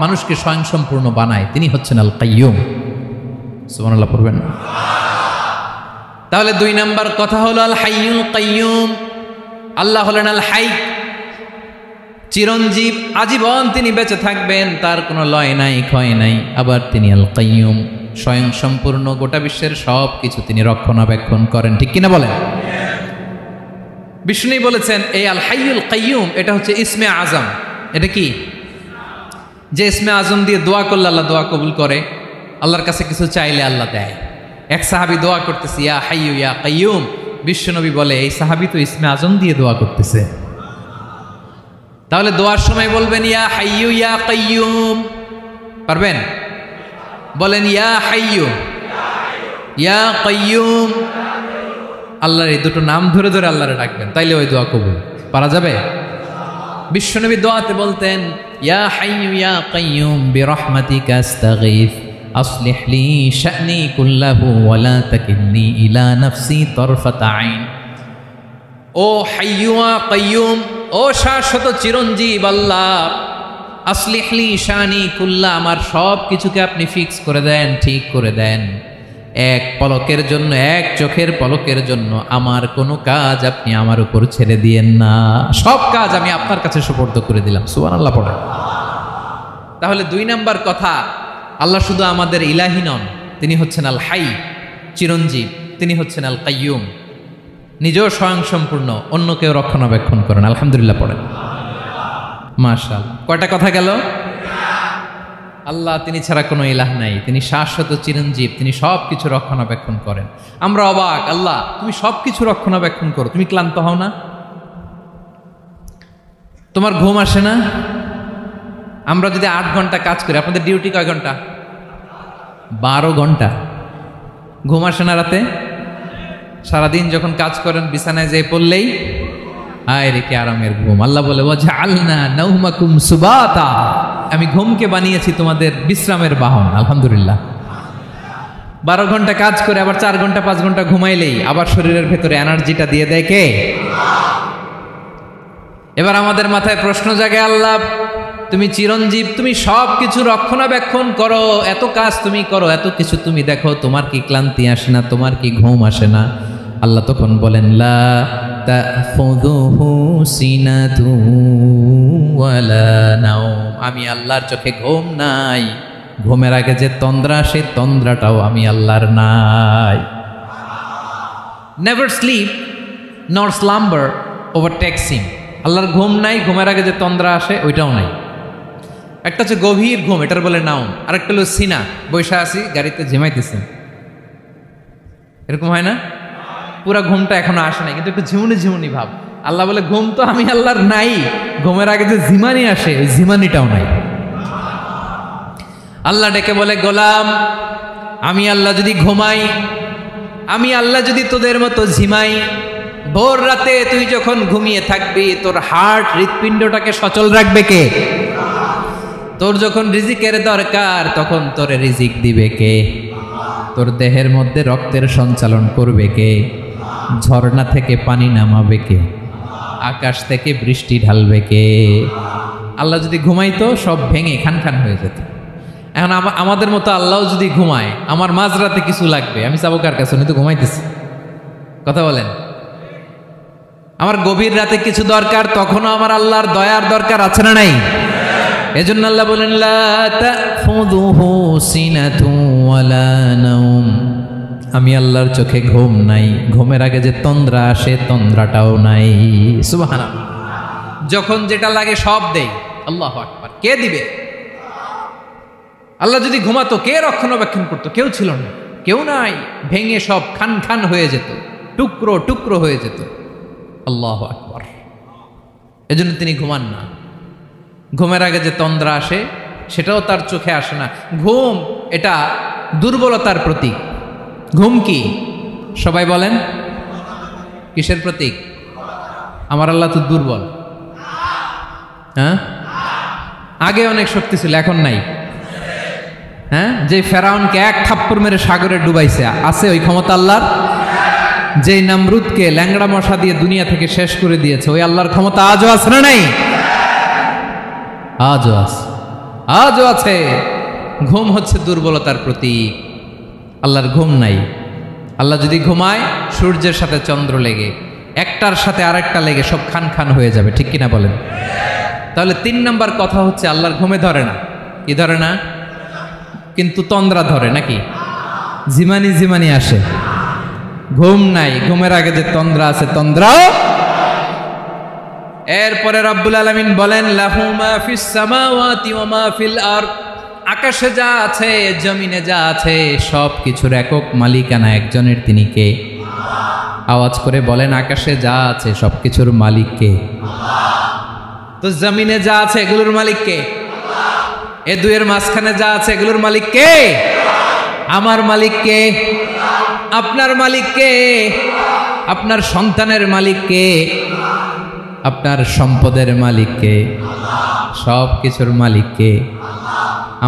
মানুষকে স্বয়ংসম্পূর্ণ বানায়, তিনি হচ্ছেন আল কাইয়ুম। সুবহানাল্লাহ পড়বেন না? তাহলে 2 নাম্বার কথা হলো আল হাইয়ুল কাইয়ুম। আল্লাহ হলেন আল হাই, চিরঞ্জীব, আজীবন তিনি বেঁচে থাকবেন, তার কোনো লয় নাই ক্ষয় নাই। আবার তিনি আল কাইয়ুম, স্বয়ং সম্পূর্ণ, গোটা বিশ্বের সব কিছু তিনি রক্ষণাবেক্ষণ করেন, ঠিক কিনা বলেন? বিষ্ণু বলেছেন এই আল হাইয়ুল কাইয়ুম এটা হচ্ছে ইসমে আজম। এটা কি? যে ইসমে আজম দিয়ে দোয়া করলে আল্লাহ দোয়া কবুল করে, আল্লাহর কাছে কিছু চাইলে আল্লাহ দেয়। এক সাহাবী দোয়া করতেছে ইয়া হাইয়ু ইয়া কাইয়ুম, বিশ্বনবী বলে এই সাহাবী তো ইসমে আজম দিয়ে দোয়া করতেছে। তাহলে দোয়ার সময় বলবেন ইয়া হাইয়ু ইয়া কাইয়ুম, পারবেন? বলেন ইয়া হাইয়ু ইয়া কাইয়ুম। আল্লাহর এই দুটো নাম ধরে ধরে আল্লাহরে ডাকবেন, তাইলে ওই দোয়া কবুল। পারা যাবে? বিশ্বনবী দোয়াতে বলতেন ইয়া হাইয়ু ইয়া কাইয়ুম বিরহমাতিকা আস্তাগীথ আসলিহ লি শা'নি কুল্লাহু ওয়া লা তাকিলনি ইলা নাফসি তারফাতা আইন। ও হাইয়ু ওয়া কাইয়ুম, ও শাশ্বত চিরঞ্জীব আল্লাহ, আসলিহ লি শা'নি কুল্লা, আমার সব কিছুকে আপনি ফিক্স করে দেন, ঠিক করে দেন। এক পলকের জন্য, এক চোখের পলকের জন্য আমার কোনো কাজ আপনি আমার উপর ছেড়ে দিয়েন না, সব কাজ আমি আপনার কাছে সুপর্দ করে দিলাম। সুবহানাল্লাহ পড়ে। তাহলে 2 নাম্বার কথা, আল্লাহ শুধু আমাদের ইলাহি নন, তিনি হচ্ছেন আল হাই, চিরঞ্জীব, তিনি হচ্ছেন আল কাইয়ুম, নিজেও স্বয়ংসম্পূর্ণ, অন্যকেও রক্ষণাবেক্ষণ করেন। আলহামদুলিল্লাহ পড়েন। মাশাআল্লাহ। কয়টা কথা গেল? আল্লাহ তিনি ছাড়া কোনো ইলাহ নাই, তিনি শাশ্বত চিরঞ্জীব, তিনি সব কিছু রক্ষণাবেক্ষণ করেন। আমরা অবাক, আল্লাহ তুমি সব কিছু রক্ষণাবেক্ষণ করো, তুমি ক্লান্ত হও না? তোমার ঘুম আসে না? আমরা যদি 8 ঘন্টা কাজ করি, আপনাদের ডিউটি কয় ঘন্টা? 12 ঘন্টা। ঘুম আসে না রাতে? সারাদিন যখন কাজ করেন বিছানায় যেয়ে পড়লেই আয় রে কি আরামের ঘুম। আল্লাহ বলে ওয়াজআলনা নাওমাকুম সুবাতা, আমি ঘুমকে বানিয়েছি তোমাদের বিশ্রামের বাহন। আলহামদুলিল্লাহ। 12 ঘন্টা কাজ করে আবার 4 ঘন্টা 5 ঘন্টা ঘুমাইলেই আবার শরীরের ভেতরে এনার্জিটা দিয়ে দেয় কে? এবার আমাদের মাথায় প্রশ্ন জাগে, আল্লাহ তুমি চিরঞ্জীব, তুমি সব কিছু রক্ষণাবেক্ষণ করো, এত কাজ তুমি করো, এত কিছু তুমি দেখো, তোমার কি ক্লান্তি আসে না? তোমার কি ঘুম আসে না? আল্লাহ তখন বলেন লা তাখুযুহু সিনাতু ওয়ালা নাওম, আমি আল্লাহর চোখে ঘুম নাই, ঘুমের আগে যে তন্দ্রা, সে তন্দ্রাটাও আমি আল্লাহর নাই। নেভার স্লিপ নর স্লাম্বার ওভারটেকস হিম, আল্লাহর ঘুম নাই, ঘুমের আগে যে তন্দ্রা আসে ওইটাও নাই। একটা হচ্ছে গভীর ঘুম, এটার বলে নাওম, আর একটা হলো সিনা, বৈশা আছি গাড়িতে ঝিমাইতেছেন, এরকম হয় না? পুরা ঘুমটা এখনো আসে নাই, কিন্তু একটু ঝিমুনি ঝিমুনি ভাব। আল্লাহ বলে ঘুম তো আমি আল্লাহর নাই, ঘুমের আগে যে ঝিমানি আসে ওই ঝিমানিটাও নাই। আল্লাহ ডেকে বলে গোলাম, আমি আল্লাহ যদি ঘুমাই, আমি আল্লাহ যদি তোদের মতো ঝিমাই, ভোর রাতে তুই যখন ঘুমিয়ে থাকবি তোর হার্ট, হৃৎপিণ্ডটাকে সচল রাখবে কে? তোর যখন রিজিকের দরকার তখন তোরে রিজিক দিবে কে? তোর দেহের মধ্যে রক্তের সঞ্চালন করবে কে? ঝর্ণা থেকে পানি নামাবে কে? আকাশ থেকে বৃষ্টি ঢালবে কে? আল্লাহ যদি ঘুমাইতো সব ভেঙে খান খান হয়ে যেত। এখন আমাদের মতো আল্লাহও যদি ঘুমায়, আমার মাঝরাতে কিছু লাগবে, আমি যাবো কার কাছে? উনি তো ঘুমাইতেছি। কথা বলেন। আমার গভীর রাতে কিছু দরকার, তখনও আমার আল্লাহর দয়ার দরকার আছে না নাই? এজন্য আল্লাহ বলেন লা তাখুযুহু সিনাতু ওয়ালা নাওম, আমি আল্লাহর চোখে ঘুম নাই, ঘুমের আগে যে তন্দ্রা আসে তন্দ্রাটাও নাই। সুবহানাল্লাহ। যখন যেটা লাগে সব দেই। আল্লাহু আকবার। কে দিবে? আল্লাহ যদি ঘুমাতো কে রক্ষণাবেক্ষণ করতো? কেউ ছিল না, কেউ নাই, ভেঙে সব খান খান হয়ে যেত, টুকরো টুকরো হয়ে যেত। আল্লাহু আকবার। এজন্য তিনি ঘুমান না। ঘুমের আগে যে তন্দ্রা আসে সেটাও তার চোখে আসে না। ঘুম এটা দুর্বলতার প্রতীক। ঘুম কি সবাই বলেন? কিসের প্রতীক? আমার আল্লাহ তো দুর্বল। হ্যাঁ, আগে অনেক শক্তি ছিল, এখন নাই। হ্যাঁ, যে ফেরাউনকে এক থাপ্পড় মেরে সাগরে ডুবাইছে, আছে ওই ক্ষমতা আল্লাহর? যে নামরুদকে ল্যাংড়া মশা দিয়ে দুনিয়া থেকে শেষ করে দিয়েছে, ওই আল্লাহর ক্ষমতা আজও আছে না নাই? আজও আছে, আজও আছে। ঘুম হচ্ছে দুর্বলতার প্রতীক। আল্লাহর ঘুম নাই। আল্লাহ যদি ঘুমায়, সূর্যের সাথে চন্দ্র লেগে, একটার সাথে আরেকটা লেগে সব খান খান হয়ে যাবে, ঠিক কিনা বলেন? তাহলে 3 নাম্বার কথা হচ্ছে আল্লাহর ঘুমে ধরে না। কি ধরে না? কিন্তু তন্দ্রা ধরে নাকি? জিমানি জিমানি আসে। ঘুম নাই, ঘুমের আগে যে তন্দ্রা আছে, তন্দ্রাও। এরপরে রব্বুল আলামিন বলেন, লাহু মা ফিস সামাওয়াতি ওয়া মা ফিল আরদ। আকাশে যা আছে, জমিনে যা আছে, সব কিছুর একক মালিকানা একজনের। তিনি কে? আওয়াজ করে বলেন, আকাশে যা আছে সব কিছুর মালিক কে? তো জমিনে যা আছে এগুলোর মালিক কে? এ দুয়ের মাঝখানে যা আছে এগুলোর মালিক কে? আমার মালিক কে? আপনার মালিক কে? আপনার সন্তানের মালিক কে? আপনার সম্পদের মালিক কে? সব কিছুর মালিক কে?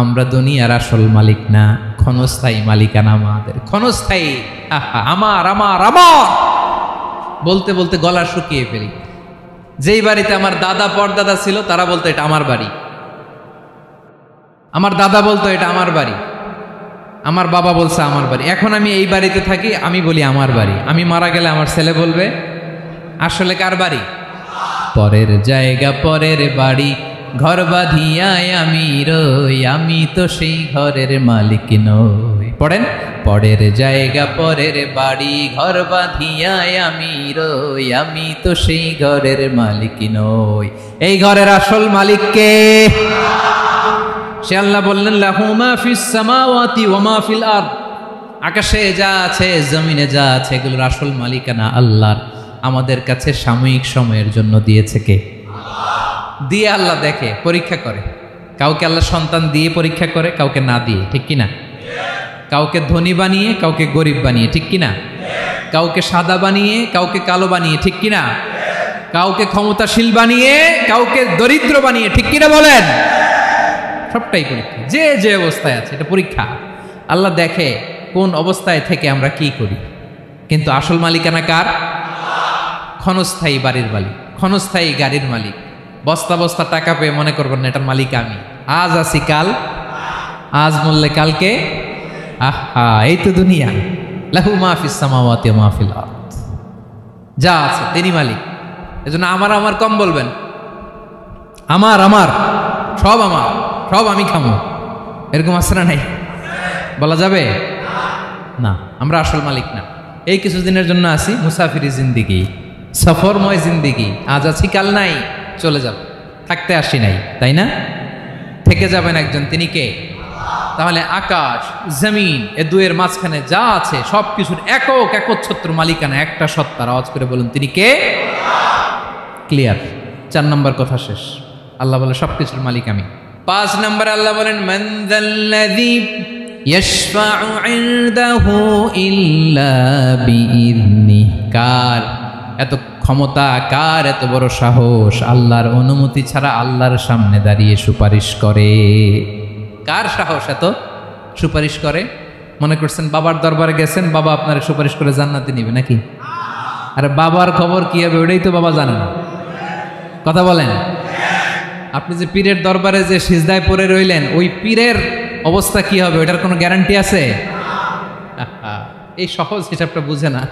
আমরা দুনিয়ার আসল মালিক না, ক্ষণস্থায়ী মালিকানা আমাদের। ক্ষণস্থায়ী। আমার আমার আমার বলতে বলতে গলা শুকিয়ে ফেলি। যেই বাড়িতে আমার দাদা পরদাদা ছিল, তারা বলতো এটা আমার বাড়ি। আমার দাদা বলতো এটা আমার বাড়ি, আমার বাবা বলছে আমার বাড়ি। এখন আমি এই বাড়িতে থাকি, আমি বলি আমার বাড়ি। আমি মারা গেলে আমার ছেলে বলবে আসলে কার বাড়ি? পরের জায়গা পরের বাড়ি, ঘর বাঁধিয়ায় আমি রই, আমি তো সেই ঘরের মালিক নই। পড়েন, পরের জায়গা পরের বাড়ি, ঘর বাঁধিয়ায় আমি রই, আমি তো সেই ঘরের মালিক নই। এই ঘরের আসল মালিক কে? সে আল্লাহ বললেন, লাহু মা ফিস সামাওয়াতি ওয়া মা ফিল আরদ। আকাশে যা আছে, জমিনে যা আছে, এগুলোর আসল মালিকানা আল্লাহর। আমাদের কাছে সাময়িক সময়ের জন্য দিয়েছে কে? দিয়ে আল্লাহ দেখে, পরীক্ষা করে। কাউকে আল্লাহ সন্তান দিয়ে পরীক্ষা করে, কাউকে না দিয়ে, ঠিক কিনা? কাউকে ধনী বানিয়ে, কাউকে গরিব বানিয়ে, ঠিক কিনা? কাউকে সাদা বানিয়ে, কাউকে কালো বানিয়ে, ঠিক কিনা? কাউকে ক্ষমতাশীল বানিয়ে, কাউকে দরিদ্র বানিয়ে, ঠিক কিনা বলেন? সবটাই পরীক্ষা। যে যে অবস্থায় আছে এটা পরীক্ষা। আল্লাহ দেখে কোন অবস্থায় থেকে আমরা কি করি। কিন্তু আসল মালিকানা কার? ক্ষণস্থায়ী বাড়ির মালিক, ক্ষণস্থায়ী গাড়ির মালিক। বস্তা বস্তা টাকা পেয়ে মনে করবেন না এটার মালিক আমি। আজ আছি কাল, আজ মরলে কালকে। আহা, এই তো দুনিয়া। লাহু মা ফিস সামাওয়াতি ওয়া মা ফিল আরদ। যা আছে তিনি মালিক। এজন্য আমার আমার কম বলবেন। আমার আমার সব আমার, সব আমি খামো, এরকম আছে না নাই? বলা যাবে না। আমরা আসল মালিক না। এই কিছুদিনের জন্য আছি, মুসাফিরি জিন্দিগি, সফরময় জিন্দিগি। আজ আছি কাল নাই, চলে যাব। থাকতে আসি নাই, তাই না? থেকে যাবেন একজন, তিনি কে? তাহলে আকাশ জমিন এ দুয়ের মাঝখানে যা আছে সব কিছুর একক একচ্ছত্র মালিকানা একটা সত্তার। আওয়াজ করে বলুন, তিনি কে? ক্লিয়ার। 4 নম্বর কথা শেষ। আল্লাহ বলে সবকিছুর মালিক আমি। 5 নম্বরে আল্লাহ বলেন, মান যাল্লাযী ইয়াশফাউ ইনদাহু ইল্লা বিইذনিহি। কার এত ক্ষমতা, কার এত বড় সাহস, আল্লাহর অনুমতি ছাড়া আল্লাহর সামনে দাঁড়িয়ে সুপারিশ করে? কার সাহস এত সুপারিশ করে? মনে করছেন বাবার দরবারে গেছেন, বাবা আপনার সুপারিশ করে জান্নাতে নিবে নাকি? আরে বাবার খবর কি হবে ওটাই তো বাবা জানে না। কথা বলেন। আপনি যে পীরের দরবারে যে সিজদায় পড়ে রইলেন, ওই পীরের অবস্থা কি হবে ওটার কোনো গ্যারান্টি আছে? এই সহজ হিসাবটা বুঝে না।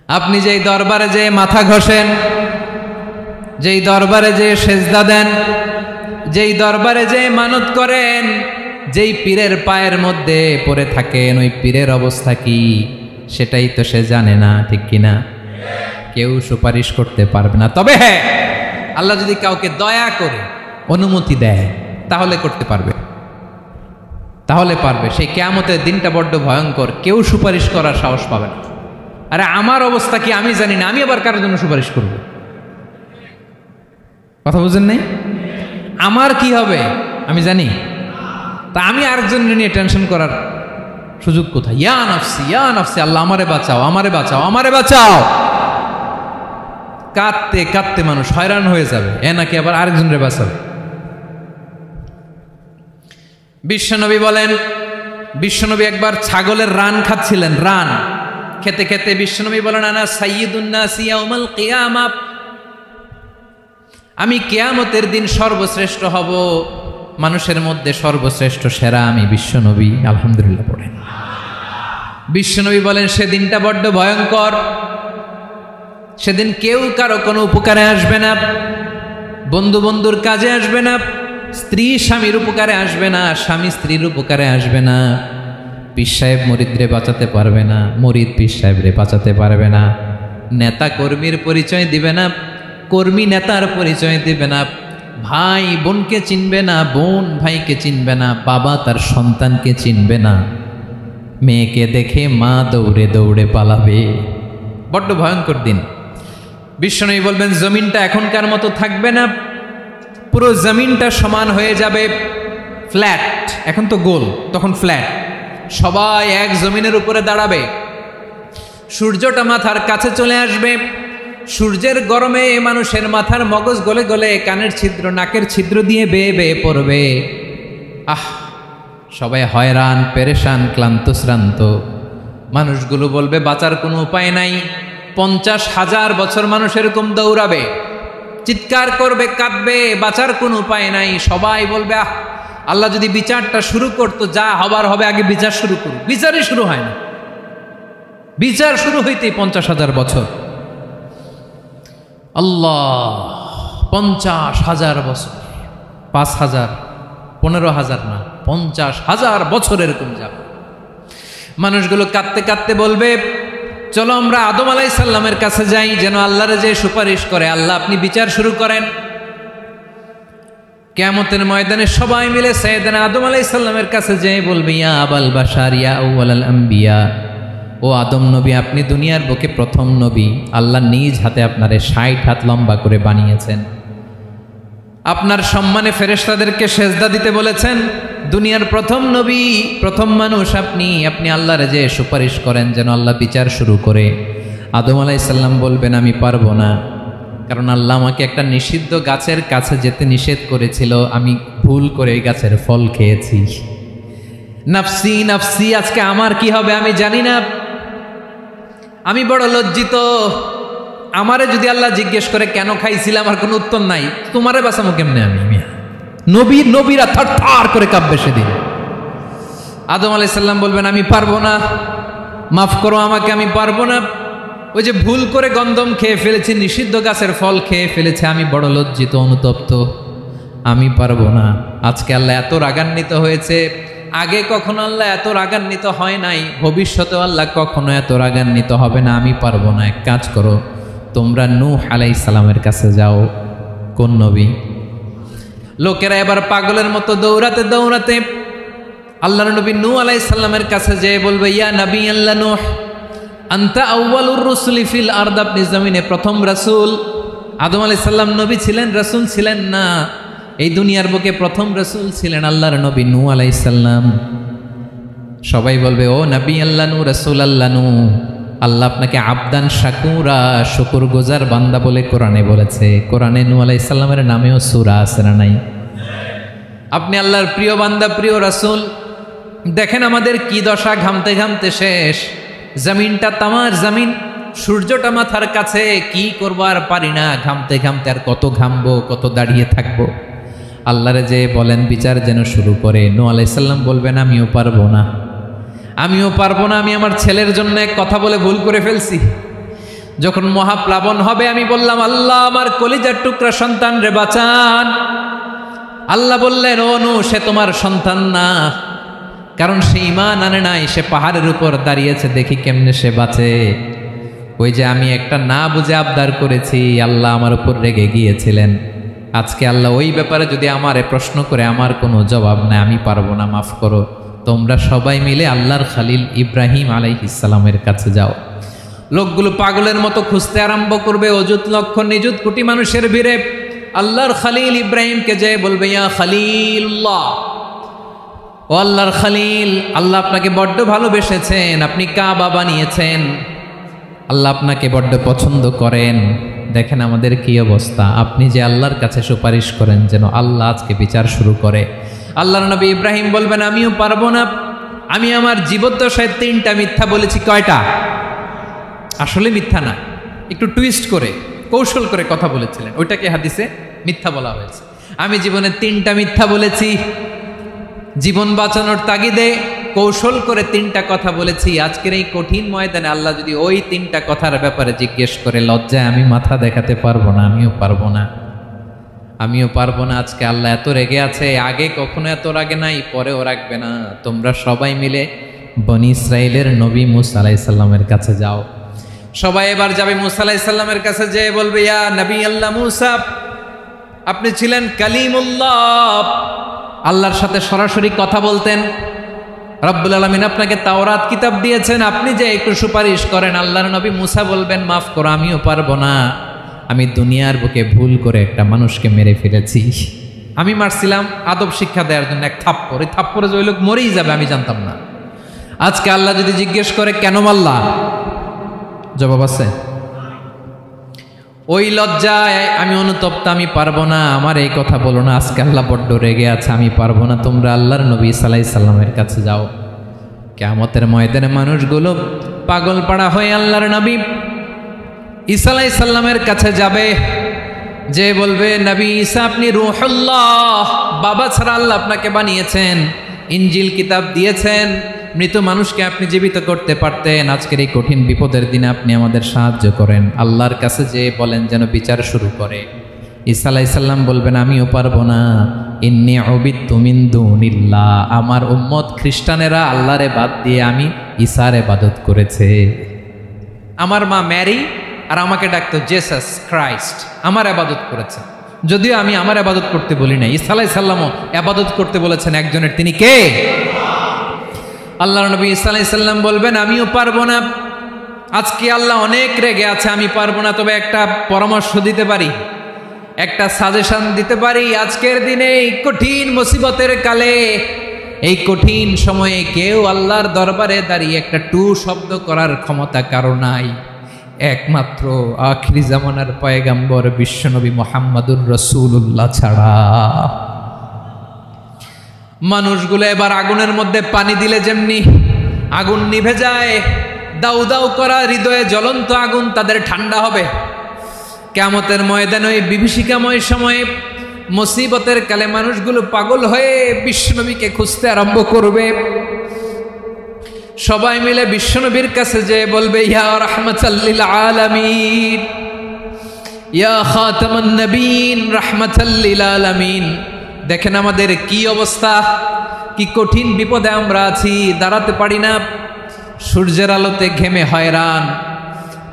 আপনি যেই দরবারে যে মাথা ঘষেন, যেই দরবারে যে সেজদা দেন, যেই দরবারে যে মানত করেন, যেই পীরের পায়ের মধ্যে পড়ে থাকেন, ওই পীরের অবস্থা কি সেটাই তো সে জানে না, ঠিক কিনা? কেউ সুপারিশ করতে পারবে না। তবে হ্যাঁ, আল্লাহ যদি কাউকে দয়া করে অনুমতি দেয় তাহলে করতে পারবে, তাহলে পারবে। সেই কিয়ামতের দিনটা বড্ড ভয়ঙ্কর, কেউ সুপারিশ করার সাহস পাবে না। আরে আমার অবস্থা কি আমি জানি না, আমি আবার কারোর জন্য সুপারিশ করব? কথা বুঝেন নাই? আমার কি হবে আমি জানি। তা আমি আরেকজন নিয়ে টেনশন করার সুযোগ কোথায়? ইয়া নাফসি, আল্লাহ আমারে বাঁচাও, আমারে বাঁচাও, আমারে বাঁচাও। কাঁদতে কাঁদতে মানুষ হয়রান হয়ে যাবে, এ নাকি আবার আরেকজনের বাঁচাবে। বিশ্বনবী বলেন, বিশ্বনবী একবার ছাগলের রান খাচ্ছিলেন, রান খেতে খেতে বিশ্বনবী বলেন, আনা সাইয়্যিদুন নাসি ইয়াউমাল কিয়ামা, আমি কিয়ামতের দিন সর্বশ্রেষ্ঠ হব, মানুষের মধ্যে সর্বশ্রেষ্ঠ সেরা আমি বিশ্বনবী। আলহামদুলিল্লাহ পড়েন। বিশ্বনবী বলেন, সেদিনটা বড্ড ভয়ঙ্কর, সেদিন কেউ কারো কোনো উপকারে আসবে না, বন্ধু বন্ধুর কাজে আসবে না, স্ত্রী স্বামীর উপকারে আসবে না, স্বামী স্ত্রীর উপকারে আসবে না, পীর সাহেব মুরিদরে বাঁচাতে পারবে না, মুরিদ পীর সাহেবরে বাঁচাতে পারবে না, নেতা কর্মীর পরিচয় দিবে না, কর্মী নেতার পরিচয় দিবে না, ভাই বোনকে চিনবে না, বোন ভাইকে চিনবে না, বাবা তার সন্তানকে চিনবে না, মেয়েকে দেখে মা দৌড়ে দৌড়ে পালাবে। বড্ড ভয়ঙ্কর দিন। বিশ্বনবী বলবেন, জমিনটা এখনকার মতো থাকবে না, পুরো জমিনটা সমান হয়ে যাবে, ফ্ল্যাট। এখন তো গোল, তখন ফ্ল্যাট। সবাই এক জমিনের উপরে দাঁড়াবে, সূর্যটা মাথার কাছে চলে আসবে, সূর্যের গরমে মানুষের মাথার মগজ গলে গলে কানের ছিদ্র নাকের ছিদ্র দিয়ে বেয়ে বেয়ে পড়বে। সবাই হয়রান, পেরেশান, ক্লান্ত শ্রান্ত। মানুষগুলো বলবে বাঁচার কোনো উপায় নাই। 50,000 বছর মানুষ এরকম দৌড়াবে, চিৎকার করবে, কাঁদবে, বাঁচার কোনো উপায় নাই। সবাই বলবে, আল্লাহ যদি বিচারটা শুরু করতো, যা হবার হবে, আগে বিচার শুরু করুক। বিচারই শুরু হয় না, বিচার শুরু হইতেই 50,000 বছর। আল্লাহ, 50,000 বছর, 5,000, 15,000 না, 50,000 বছর এরকম যাবে। মানুষগুলো কাঁদতে কাঁদতে বলবে, চলো আমরা আদম আলাইহিস সালামের কাছে যাই, যেন আল্লাহরে যে সুপারিশ করে, আল্লাহ আপনি বিচার শুরু করেন। কিয়ামতের ময়দানে সবাই মিলে সাইয়েদনা আদম আলাইহিস সালামের কাছে যেয়ে বলবে, ইয়া আবাল বাশার, ইয়া আউয়ালাল আম্বিয়া, ও আদম নবী, আপনি দুনিয়ার বুকে প্রথম নবী, আল্লাহ নিজ হাতে আপনারে 60 হাত লম্বা করে বানিয়েছেন, আপনার সম্মানে ফেরেশতাদেরকে সেজদা দিতে বলেছেন, দুনিয়ার প্রথম নবী, প্রথম মানুষ আপনি, আপনি আল্লাহরে যে সুপারিশ করেন যেন আল্লাহ বিচার শুরু করে। আদম আলাইহিস সালাম বলবেন, আমি পারবো না, কারণ আল্লাহ আমাকে একটা নিষিদ্ধ গাছের কাছে যেতে নিষেধ করেছিল, আমি ভুল করে এই গাছের ফল খেয়েছি। নাফসি নাফসি, আজকে আমার কি হবে আমি জানি না, আমি বড় লজ্জিত। আমারে যদি আল্লাহ জিজ্ঞেস করে কেন খাইছিলাম, আমার কোনো উত্তর নাই, তোমারে বাঁচামো কেমনে আমি? নবীরা থার করে কাঁপবে সেদিন। আদম আলাইহিস সালাম বলবেন, আমি পারবো না, মাফ করো আমাকে, আমি পারবো না, ওই যে ভুল করে গন্ধম খেয়ে ফেলেছি, নিষিদ্ধ গাছের ফল খেয়ে ফেলেছে, আমি বড় লজ্জিত, অনুতপ্ত, আমি পারবো না। আজকে আল্লাহ এত রাগান্বিত হয়েছে, আগে কখনো আল্লাহ এত রাগান্বিত হয় নাই, ভবিষ্যতেও আল্লাহ কখনো এত রাগান্বিত হবে না, আমি পারবো না। এক কাজ করো, তোমরা নূহ আলাইহিস সালামের কাছে যাও। কোন নবী? লোকেরা এবার পাগলের মতো দৌড়াতে দৌড়াতে আল্লাহর নবী নূহ আলাইহিস সালামের কাছে যেয়ে বলবে, ইয়া নবী আল্লাহ নূহ, আনতা আউয়ালুর রুসুলি ফিল আরদ, আপনি জমিনে প্রথম রাসূল। আদম আলাইহিস সালাম নবী ছিলেন, রাসূল ছিলেন না, এই দুনিয়ার বুকে প্রথম রাসূল ছিলেন আল্লাহর নবী নূহ আলাইহিস সালাম। সবাই বলবে, ও নবী আল্লাহ নূহ, রাসূল আল্লাহ নূহ, আল্লাহ আপনাকে আবদান শাকুরা, শুকর গুজার বান্দা বলে কোরআনে বলেছে। কোরআনে নূহ আলাইহিস সালামের নামেও সূরা আছে না নাই? আপনি আল্লাহর প্রিয় বান্দা, প্রিয় রাসূল। দেখেন আমাদের কি দশা, ঘামতে ঘামতে শেষ, জমিনটা তামার জমিন, সূর্যটা মাথার কাছে, কি করবো আর পারি না, ঘামতে ঘামতে আর কত ঘামবো, কত দাঁড়িয়ে থাকবো। আল্লাহরে যে বলেন বিচার যেন শুরু করে। নূহ আলাইহিস সালাম বলবেন, আমিও পারবো না, আমিও পারবো না, আমি আমার ছেলের জন্য এক কথা বলে ভুল করে ফেলছি। যখন মহাপ্লাবন হবে আমি বললাম, আল্লাহ আমার কলিজার টুকরা সন্তান রে বাঁচান। আল্লাহ বললেন, ও নূহ, সে তোমার সন্তান না, কারণ সে ঈমান আনে নাই, সে পাহাড়ের উপর দাঁড়িয়েছে, দেখি কেমনে সে বাঁচে। ওই যে আমি একটা না বুঝে আবদার করেছি, আল্লাহ আমার উপর রেগে গিয়েছিলেন। আজকে আল্লাহ ওই ব্যাপারে যদি আমারে প্রশ্ন করে, আমার কোনো জবাব নাই, আমি পারবো না, মাফ করো। তোমরা সবাই মিলে আল্লাহর খালিল ইব্রাহিম আলাইহিস সালামের কাছে যাও। লোকগুলো পাগলের মতো খুঁজতে আরম্ভ করবে, অযুত লক্ষ নিযুত কোটি মানুষের ভিড়ে। আল্লাহর খলিল ইব্রাহিমকে যে বলবে ইয়া খলিলুল্লাহ, ও আল্লাহর খলিল, আল্লাহ আপনাকে বড্ড ভালোবেসেছেন, আপনি কাবা বানিয়েছেন, আল্লাহ আপনাকে বড্ড পছন্দ করেন। দেখেন আমাদের কি অবস্থা, আপনি যে আল্লাহর কাছে সুপারিশ করেন যেন আল্লাহ আজকে বিচার শুরু করে। আল্লাহর নবী ইব্রাহিম বলবেন আমিও পারবো না, আমি আমার জীবদ্দশায় 3টা মিথ্যা বলেছি। কয়টা? আসলে মিথ্যা না, একটু টুইস্ট করে কৌশল করে কথা বলেছিলেন, ওইটাকে হাদিসে মিথ্যা বলা হয়েছে। আমি জীবনে 3টা মিথ্যা বলেছি, জীবন বাঁচানোর তাগিদে কৌশল করে 3টা কথা বলেছি। আজকের এই কঠিন ময়দানে আল্লাহ যদি ওই 3টা কথার ব্যাপারে জিজ্ঞেস করে, লজ্জায় আমি মাথা দেখাতে পারবো না, আমিও পারবো না, আমিও পারবো না। আজকে আল্লাহ এত রেগে আছে, আগে কখনো এত রাগে নাই, পরেও রাখবে না। তোমরা সবাই মিলে বনি ইসরাইলের নবী মুসা আলাইহিস সালামের কাছে যাও। সবাই এবার যাবে মুসা আলাইহিস সালামের কাছে, যে বলবে ইয়া নবী আল্লাহ মুসা, আপনি ছিলেন কালিমুল্লাহ, আল্লাহর সাথে সরাসরি কথা বলতেন, রব্বুল আলামিন আপনাকে তাওরাত কিতাব দিয়েছেন, আপনি যে একটু সুপারিশ করেন। আল্লাহর নবী মুসা বলবেন মাফ করো, আমিও পারবো না, আমি দুনিয়ার বুকে ভুল করে একটা মানুষকে মেরে ফেলেছি। আমি মারছিলাম আদব শিক্ষা দেওয়ার জন্য এক থাপ্পড়, এই থাপ্পড়ে যে ওই লোক মরেই যাবে আমি জানতাম না। আজকে আল্লাহ যদি জিজ্ঞেস করে কেন মারলা, জবাব আছে? ওই লজ্জায় আমি অনুতপ্ত, আমি পারবো না, আমার এই কথা বলো না। আজকে আল্লাহ বড্ড রেগে আছে, আমি পারবো না। তোমরা আল্লাহর নবী ঈসা আলাইহিস সালামের কাছে যাও। কিয়ামতের ময়দানে মানুষগুলো পাগল পাড়া হয়ে আল্লাহর নবী ঈসা আলাইহিস সালামের কাছে যাবে, যে বলবে নবী ঈসা আপনি রূহুল্লাহ, বাবা ছাড়া আল্লাহ আপনাকে বানিয়েছেন, ইনজিল কিতাব দিয়েছেন, মৃত মানুষকে আপনি জীবিত করতে পারতেন। আজকের এই কঠিন বিপদের দিনে আপনি আমাদের সাহায্য করেন। আল্লাহর কাছে যে বলেন যেন বিচার শুরু করে। ঈসা আলাইহিস সালাম বলবেন আমিও পারবো না, ইন্নী উবিদতু মিন দুনিল্লাহ, আমার উম্মত খ্রিস্টানেরা আল্লাহরে বাদ দিয়ে আমি ঈসার ইবাদত করেছে। আমার মা ম্যারি আর আমাকে ডাকতো জেসাস ক্রাইস্ট, আমার ইবাদত করেছে, যদিও আমি আমার ইবাদত করতে বলি না। ঈসা আলাইহিস সালামও ইবাদত করতে বলেছেন একজনের, তিনি কে? আল্লাহর নবী ঈসা আলাইহিস সালাম বলবেন আমিও পারবো না, আজকে আল্লাহ অনেক রেগে আছে, আমি পারবো না। তবে একটা পরামর্শ দিতে পারি, একটা সাজেশন দিতে পারি। আজকের দিনে এই কঠিন মুসিবতের কালে, এই কঠিন সময়ে কেউ আল্লাহর দরবারে দাঁড়িয়ে একটা টু শব্দ করার ক্ষমতা কারো নাই, একমাত্র আখিরি জামানার পয়গাম্বর বিশ্বনবী মুহাম্মাদুর রাসূলুল্লাহ ছাড়া। মানুষগুলো এবার আগুনের মধ্যে পানি দিলে যেমনি আগুন নিভে যায়, দাউ দাউ করা হৃদয়ে জ্বলন্ত আগুন তাদের ঠান্ডা হবে। কিয়ামতের ময়দানে ওই বিভীষিকাময় সময়ে মুসিবতের কালে মানুষগুলো পাগল হয়ে বিশ্বনবীকে খুঁজতে আরম্ভ করবে। সবাই মিলে বিশ্বনবীর কাছে যে বলবে ইয়া রাহমাতাল লিল আলামিন, ইয়া খাতামান নবীন, রাহমাতাল লিল আলামিন। দেখেন আমাদের কি অবস্থা, কি কঠিন বিপদে আমরা আছি, দাঁড়াতে পারি না, সূর্যের আলোতে ঘেমে হয়রান।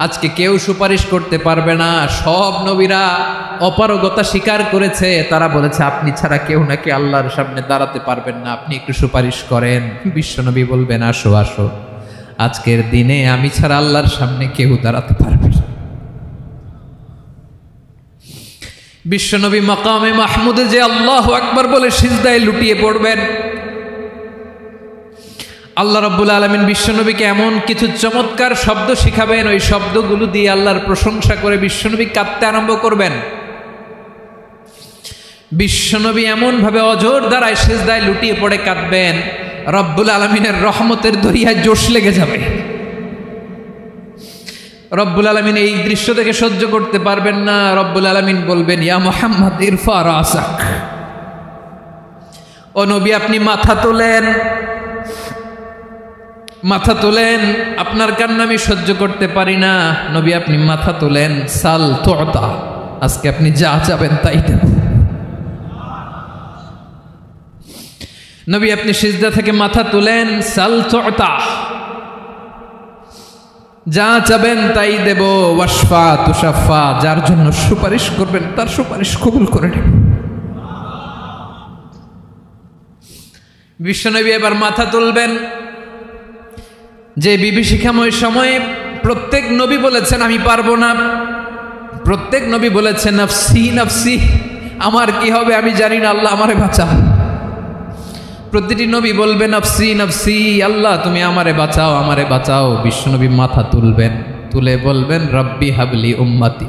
আজকে কেউ সুপারিশ করতে পারবে না। সব নবীরা অপারগতা স্বীকার করেছে, তারা বলেছে আপনি ছাড়া কেউ নাকি আল্লাহর সামনে দাঁড়াতে পারবেন না, আপনি একটু সুপারিশ করেন। বিশ্বনবী বলবেন আসো আসো, আজকের দিনে আমি ছাড়া আল্লাহর সামনে কেউ দাঁড়াতে পারবে না। বিশ্বনবী মাকামে মাহমুদে যে আল্লাহু আকবার বলে সিজদায় লুটিয়ে পড়বেন। আল্লাহ রাব্বুল আলামিন বিশ্বনবীকে এমন কিছু চমৎকার শব্দ শিখাবেন, ওই শব্দগুলো দিয়ে আল্লাহর প্রশংসা করে বিশ্বনবী কাঁদতে আরম্ভ করবেন। বিশ্বনবী এমন ভাবে অজর দ্বারায় সিজদায় লুটিয়ে পড়ে কাঁদবেন, রব্বুল আলামিনের রহমতের দরিয়ায় জোশ লেগে যাবে। রব্বুল আলামিন এই দৃশ্য দেখে সহ্য করতে পারবেন না। রব্বুল আলামিন বলবেন ইয়া মুহাম্মদ ইরফা রাসাক, ও নবী আপনি মাথা তোলেন, মাথা তোলেন, আপনার কান্না আমি সহ্য করতে পারি না। নবী আপনি মাথা তোলেন, সাল তুতা, আজকে আপনি যা চাবেন তাই দেব। নবী আপনি সিজদা থেকে মাথা তুলেন, সাল তুতা, যা চাবেন তাই দেব। ওয়াশফা তুশাফা, যার জন্য সুপারিশ করবেন তার সুপারিশ কবুল করে নেব। বিশ্বনবী এবার মাথা তুলবেন। যে বিভীষিকাময় সময়ে প্রত্যেক নবী বলেছেন আমি পারবো না, প্রত্যেক নবী বলেছেন নফসি নফসি, আমার কি হবে আমি জানি না, আল্লাহ আমারে বাঁচাও। প্রতিটি নবী বলবেন নফসি নফসি, আল্লাহ তুমি আমারে বাঁচাও আমারে বাঁচাও। বিশ্বনবী মাথা তুলবেন, তুলে বলবেন রব্বি হাবলি উম্মতি,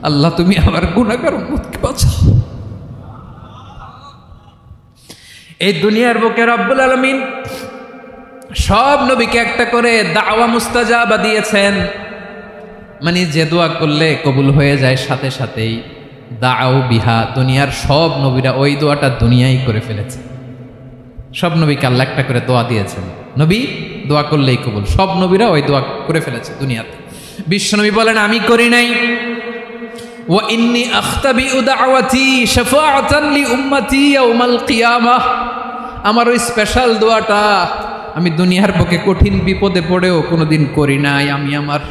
আল্লাহ তুমি আমার গুনাহগার উম্মতকে বাঁচাও। এই দুনিয়ার বুকে রব্বুল আলামিন সব নবীকে একটা করে দাওয়া মুস্তাজাবা দিয়েছেন, মানে যে দোয়া করলে কবুল হয়ে যায় সাথে সাথেই। দাও বিহা, দুনিয়ার সব নবীরা ওই দোয়াটা দুনিয়ায় করে ফেলেছে। সব নবীকে আল্লাহ একটা করে দোয়া দিয়েছেন, নবী দোয়া করলেই কবুল। সব নবীরা ওই দোয়া করে ফেলেছে দুনিয়াতে। বিশ্বনবী বলেন আমি করি নাই। ওয়া ইন্নী আখতাবিউ দাওয়াতি শাফাআতান লি উম্মতি ইয়াউমাল কিয়ামাহ, আমার ওই স্পেশাল দোয়াটা আমি দুনিয়ার বুকে কঠিন বিপদে পড়েও কোনোদিন করি নাই। আমি আমার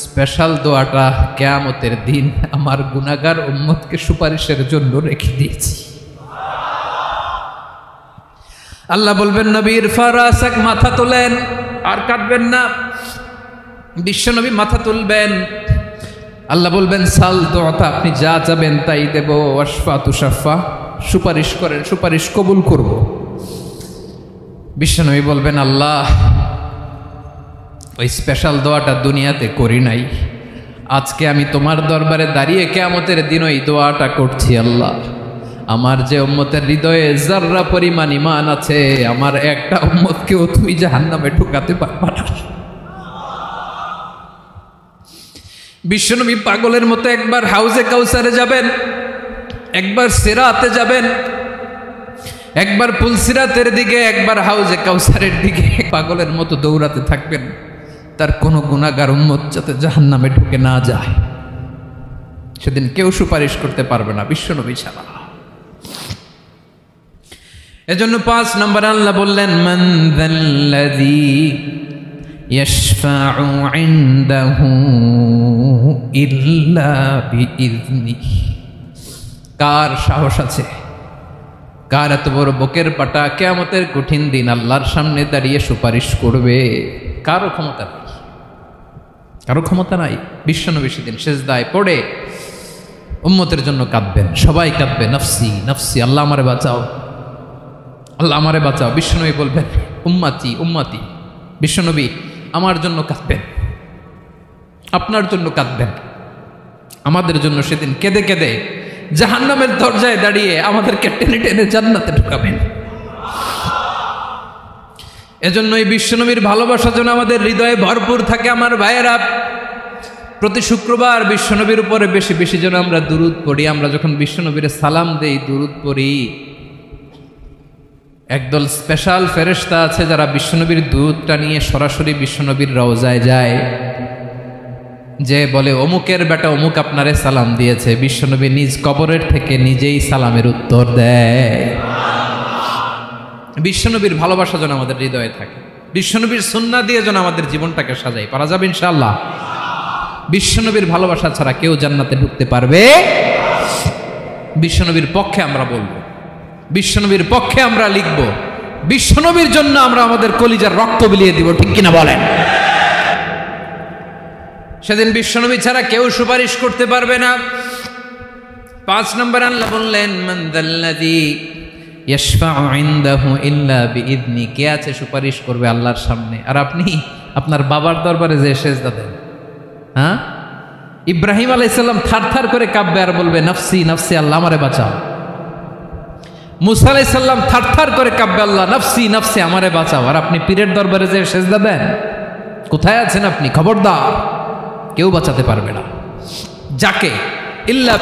স্পেশাল দোয়াটা কিয়ামতের দিন আমার গুনাহগার উম্মতকে সুপারিশের জন্য রেখে দিয়েছি। আল্লাহ বলবেন নবীর ফারাসাক, মাথা তোলেন, আর কাটবেন না। বিশ্বনবী মাথা তুলবেন, আল্লাহ বলবেন সাল দোয়াতা, আপনি যা চাবেন তাই দেব। ওয়াশফা তুশাফা, সুপারিশ করেন, সুপারিশ কবুল করব। বিশ্বনবী বলবেন আল্লাহ ওই স্পেশাল দোয়াটা দুনিয়াতে করি নাই, আজকে আমি তোমার দরবারে দাঁড়িয়ে কিয়ামতের দিন ওই দোয়াটা করছি। আল্লাহ আমার যে উম্মতের হৃদয়ে যাররা পরিমাণ ঈমান আছে, আমার একটা উম্মতকেও তুমি জাহান্নামে ঢুকাতে পারবা না। বিশ্বনবী পাগলের মতো একবার হাউজে কাউসারে যাবেন, একবার সিরাতে যাবেন, একবার পুলসিরাতের দিকে, একবার হাউজে কাউসারের দিকে পাগলের মতো দৌড়াতে থাকবেন, তার কোনো গুনাহগার উম্মত যাতে জাহান্নামে ঢুকে না যায়। সেদিন কেউ সুপারিশ করতে পারবে না বিশ্বনবী ছাড়া। এজন্য 5 নম্বর আল্লাহ বললেন মান যাল্লাযী ইয়াশফাউ ইনদাহু ইল্লা বিইযনিহি, কার সাহস আছে, কার এত বড় বুকের পাটা কিয়ামতের কঠিন দিন আল্লাহর সামনে দাঁড়িয়ে সুপারিশ করবে? কারো ক্ষমতা নাই, কারো ক্ষমতা নাই। বিশ্বনবী সেদিন সিজদায় পড়ে উম্মতের জন্য কাঁদবেন, সবাই কাঁদবে নফসি নফসি, আল্লাহ আমারে বাঁচাও, আল্লাহ আমারে বাঁচাও। বিশ্বনবী বলবেন উম্মতি উম্মতি, বিশ্বনবী আমার জন্য কাঁদবেন, আপনার জন্য কাঁদবেন, আমাদের জন্য সেদিন কেঁদে কেঁদে জাহান্নামের দরজায় দাঁড়িয়ে আমাদেরকে টেনে টেনে জান্নাতে ঢুকাবেন। এজন্য এই বিশ্বনবীর ভালোবাসা যেন আমাদের হৃদয়ে ভরপুর থাকে। আমার ভাইয়েরা, প্রতি শুক্রবার বিশ্বনবীর উপরে বেশি বেশি যেন আমরা দুরূদ পড়ি। আমরা যখন বিশ্বনবীর সালাম দেই, দুরূদ পড়ি, একদল স্পেশাল ফেরেশতা আছে যারা বিশ্বনবীর দুরূদটা নিয়ে সরাসরি বিশ্বনবীর রওজায় যায়, যে বলে অমুকের বেটা অমুক আপনারে সালাম দিয়েছে। বিশ্বনবী নিজ কবরের থেকে নিজেই সালামের উত্তর দেয়। বিশ্বনবীর ভালোবাসা যেন আমাদের হৃদয়ে থাকে, বিশ্বনবীর সুন্নাহ দিয়ে যেন আমাদের জীবনটাকে সাজাই। পারা যাবে ইনশাআল্লাহ। বিশ্বনবীর ভালোবাসা ছাড়া কেউ জান্নাতে ঢুকতে পারবে? বিশ্বনবীর পক্ষে আমরা বলবো, বিশ্বনবীর পক্ষে আমরা লিখব, বিশ্বনবীর জন্য আমরা আমাদের কলিজার রক্ত বিলিয়ে দিব, ঠিক কিনা বলেন? সেদিন বিশ্বনবী ছাড়া কেউ সুপারিশ করতে পারবে না। 5 নম্বর আল্লাহ বললেন মান যাল্লাযী ইয়াশফাউ ইনদাহু ইল্লা বিইযনি, কে আছে সুপারিশ করবে আল্লাহর সামনে? আর আপনি আপনার বাবার দরবারে যে সেজদা দেন, হ্যাঁ, ইব্রাহিম আলাইহিস সালাম থারথার করে কাঁপবে আর বলবে নফসি নফসি, আল্লাহ আমারে বাঁচাও। মুসা আলাইহিস সালাম থারথার করে কাঁপবে, আল্লাহ নফসি নফসি, আমারে বাঁচাও। আর আপনি পীরের দরবারে যে সেজদা দেন, কোথায় আছেন আপনি? খবরদার, কেউ বাঁচাতে পারবে না। যাকে ইল্লা,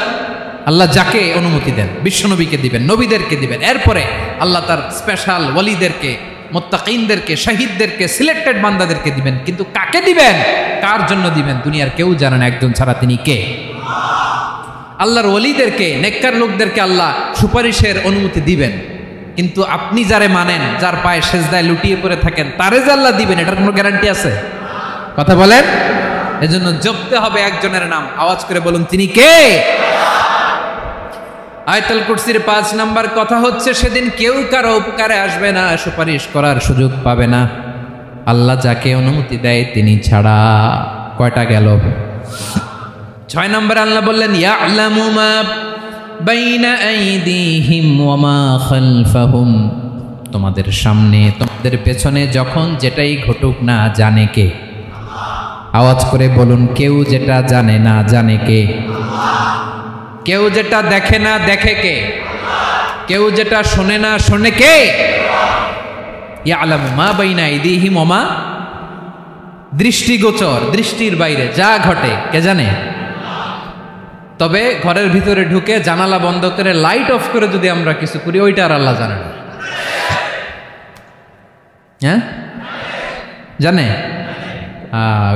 আল্লাহ যাকে অনুমতি দেন বিশ্বনবীকে দিবেন, নবীদেরকে দিবেন, এরপরে আল্লাহ তার স্পেশাল ওয়ালিদেরকে, মুত্তাকিনদেরকে, শহীদদেরকে, সিলেক্টেড বান্দাদেরকে দিবেন। কিন্তু কাকে দিবেন, কার জন্য দিবেন, দুনিয়ার কেউ জানে না একজন ছাড়া, তিনি কে? আল্লাহর ওয়ালিদেরকে, নেককার লোকদেরকে আল্লাহ সুপারিশের অনুমতি দিবেন। কিন্তু আপনি যারে মানেন, যার পায়ে সেজদায় লুটিয়ে পড়ে থাকেন, তারে যে আল্লাহ দিবেন, এটার কোনো গ্যারান্টি আছে? কথা বলেন। এজন্য জপতে হবে একজনের নাম, আওয়াজ করে বলুন তিনি কে? আয়াতুল কুরসির 5 নাম্বার কথা হচ্ছে সেদিন কেউ কারো উপকারে আসবে না, সুপারিশ করার সুযোগ পাবে না, আল্লাহ যাকে অনুমতি দেয় তিনি ছাড়া। কয়টা গেল? 6 নম্বর আল্লাহ বললেন ইয়ালামু মা বাইনা আইদিহিম ওয়া মা খালফাহুম, তোমাদের সামনে তোমাদের পেছনে যখন যেটাই ঘটুক না জানে কে? আওয়াজ করে বলুন, কেউ যেটা জানে না জানে কে? কেউ যেটা দেখে না দেখে কে? কেউ যেটা শোনে না শোনে কে? ইয়ালামু মা বাইনা আইদিহিম ওয়া মা, দৃষ্টিগোচর, দৃষ্টির বাইরে যা ঘটে কে জানে? তবে ঘরের ভিতরে ঢুকে জানালা বন্ধ করে লাইট অফ করে যদি আমরা কিছু করি, ওইটা আর আল্লাহ জানে না। হ্যাঁ, জানে?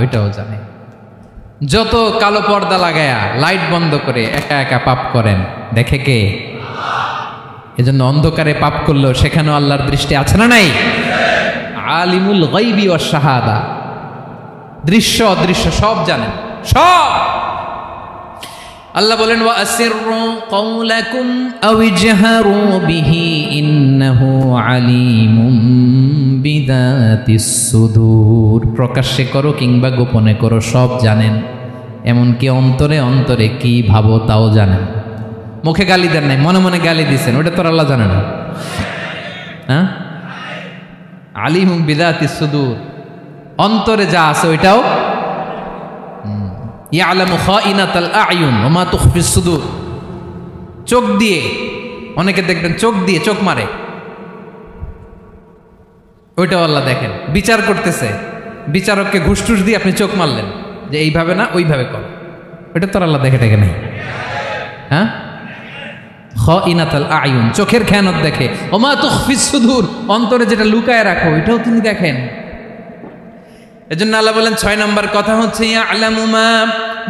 ওইটাও জানে। যত কালো পর্দা লাগায়া লাইট বন্ধ করে একা একা পাপ করেন, দেখে কে? এজন্য অন্ধকারে পাপ করলেও সেখানেও আল্লাহর দৃষ্টি আছে না নাই? আলিমুল গায়বি ওয়াশ শাহাদা, দৃশ্য অদৃশ্য সব জানেন, সব। আল্লাহ বলেন, ওয়া আসিররু কাওলাকুম আও ইজহারু বিহি ইন্নাহু আলিমুম বিযাতিস সুদূর, প্রকাশ্যে করো কিংবা গোপনে করো সব জানেন, এমনকি অন্তরে অন্তরে কি ভাবো তাও জানেন। মুখে গালি দেন নাই, মনে মনে গালি দিছেন, ওটা তো আল্লাহ জানে না? হ্যাঁ, আলিমুম বিযাতিস সুদূর, অন্তরে যা আছে ওইটাও। ইয়ালামু খাইনাতাল আয়ুন ওয়া মা তুখফিস সুদূর, চোখ দিয়ে, অনেকে দেখবেন চোখ দিয়ে চোখ মারে, ওইটাও আল্লাহ দেখেন। বিচার করতেছে, বিচারককে ঘুষ টুস দিয়ে আপনি চোখ মারলেন যে এইভাবে না ওইভাবে কর, ওইটা তো আল্লাহ দেখে টেকে নেই? হ্যাঁ, খাইনাতাল আয়ুন, চোখের খেয়ানত দেখে। ওয়া মা তুখফিস সুদূর, অন্তরে যেটা লুকায় রাখো ওইটাও তিনি দেখেন। এজন্য আল্লাহ বলেন 6 নম্বর কথা হচ্ছে ইয়ালামু মা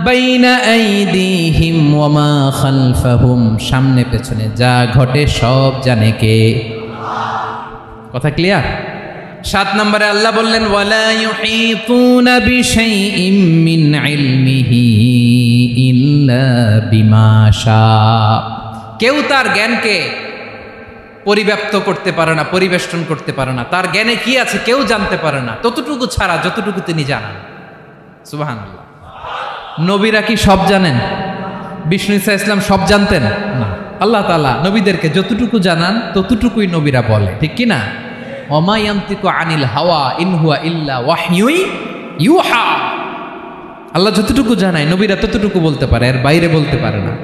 বাইনা আইদিহিম ওয়া মা খালফাহুম, সামনে পেছনে যা ঘটে সব জানে কে? কথা ক্লিয়ার? 7 নম্বরে আল্লাহ বললেন, ওয়ালা ইউহিতুনা বিশাইইম মিন ইলমিহি ইল্লা বিমা শা, কেউ তার জ্ঞানকে পরিব্যাপ্ত করতে পারে না, পরিবেষ্টন করতে পারে না। তার জ্ঞানে কি আছে কেউ জানতে পারে না, ততটুকু ছাড়া যতটুকু তিনি জানান। সুবহানাল্লাহ। নবীরা কি সব জানেন? বিষ্ণু ঈসা ইসলাম সব জানতেন না। আল্লাহ তাআলা নবীদেরকে যতটুকু জানান ততটুকুই নবীরা বলে, ঠিক কি না? ওমা ইয়ানতিকু আনিল হাওয়া ইন হুয়া ইল্লা ওয়াহয়ুই ইউহা, আল্লাহ যতটুকু জানায় নবীরা ততটুকু বলতে পারে, এর বাইরে বলতে পারে না।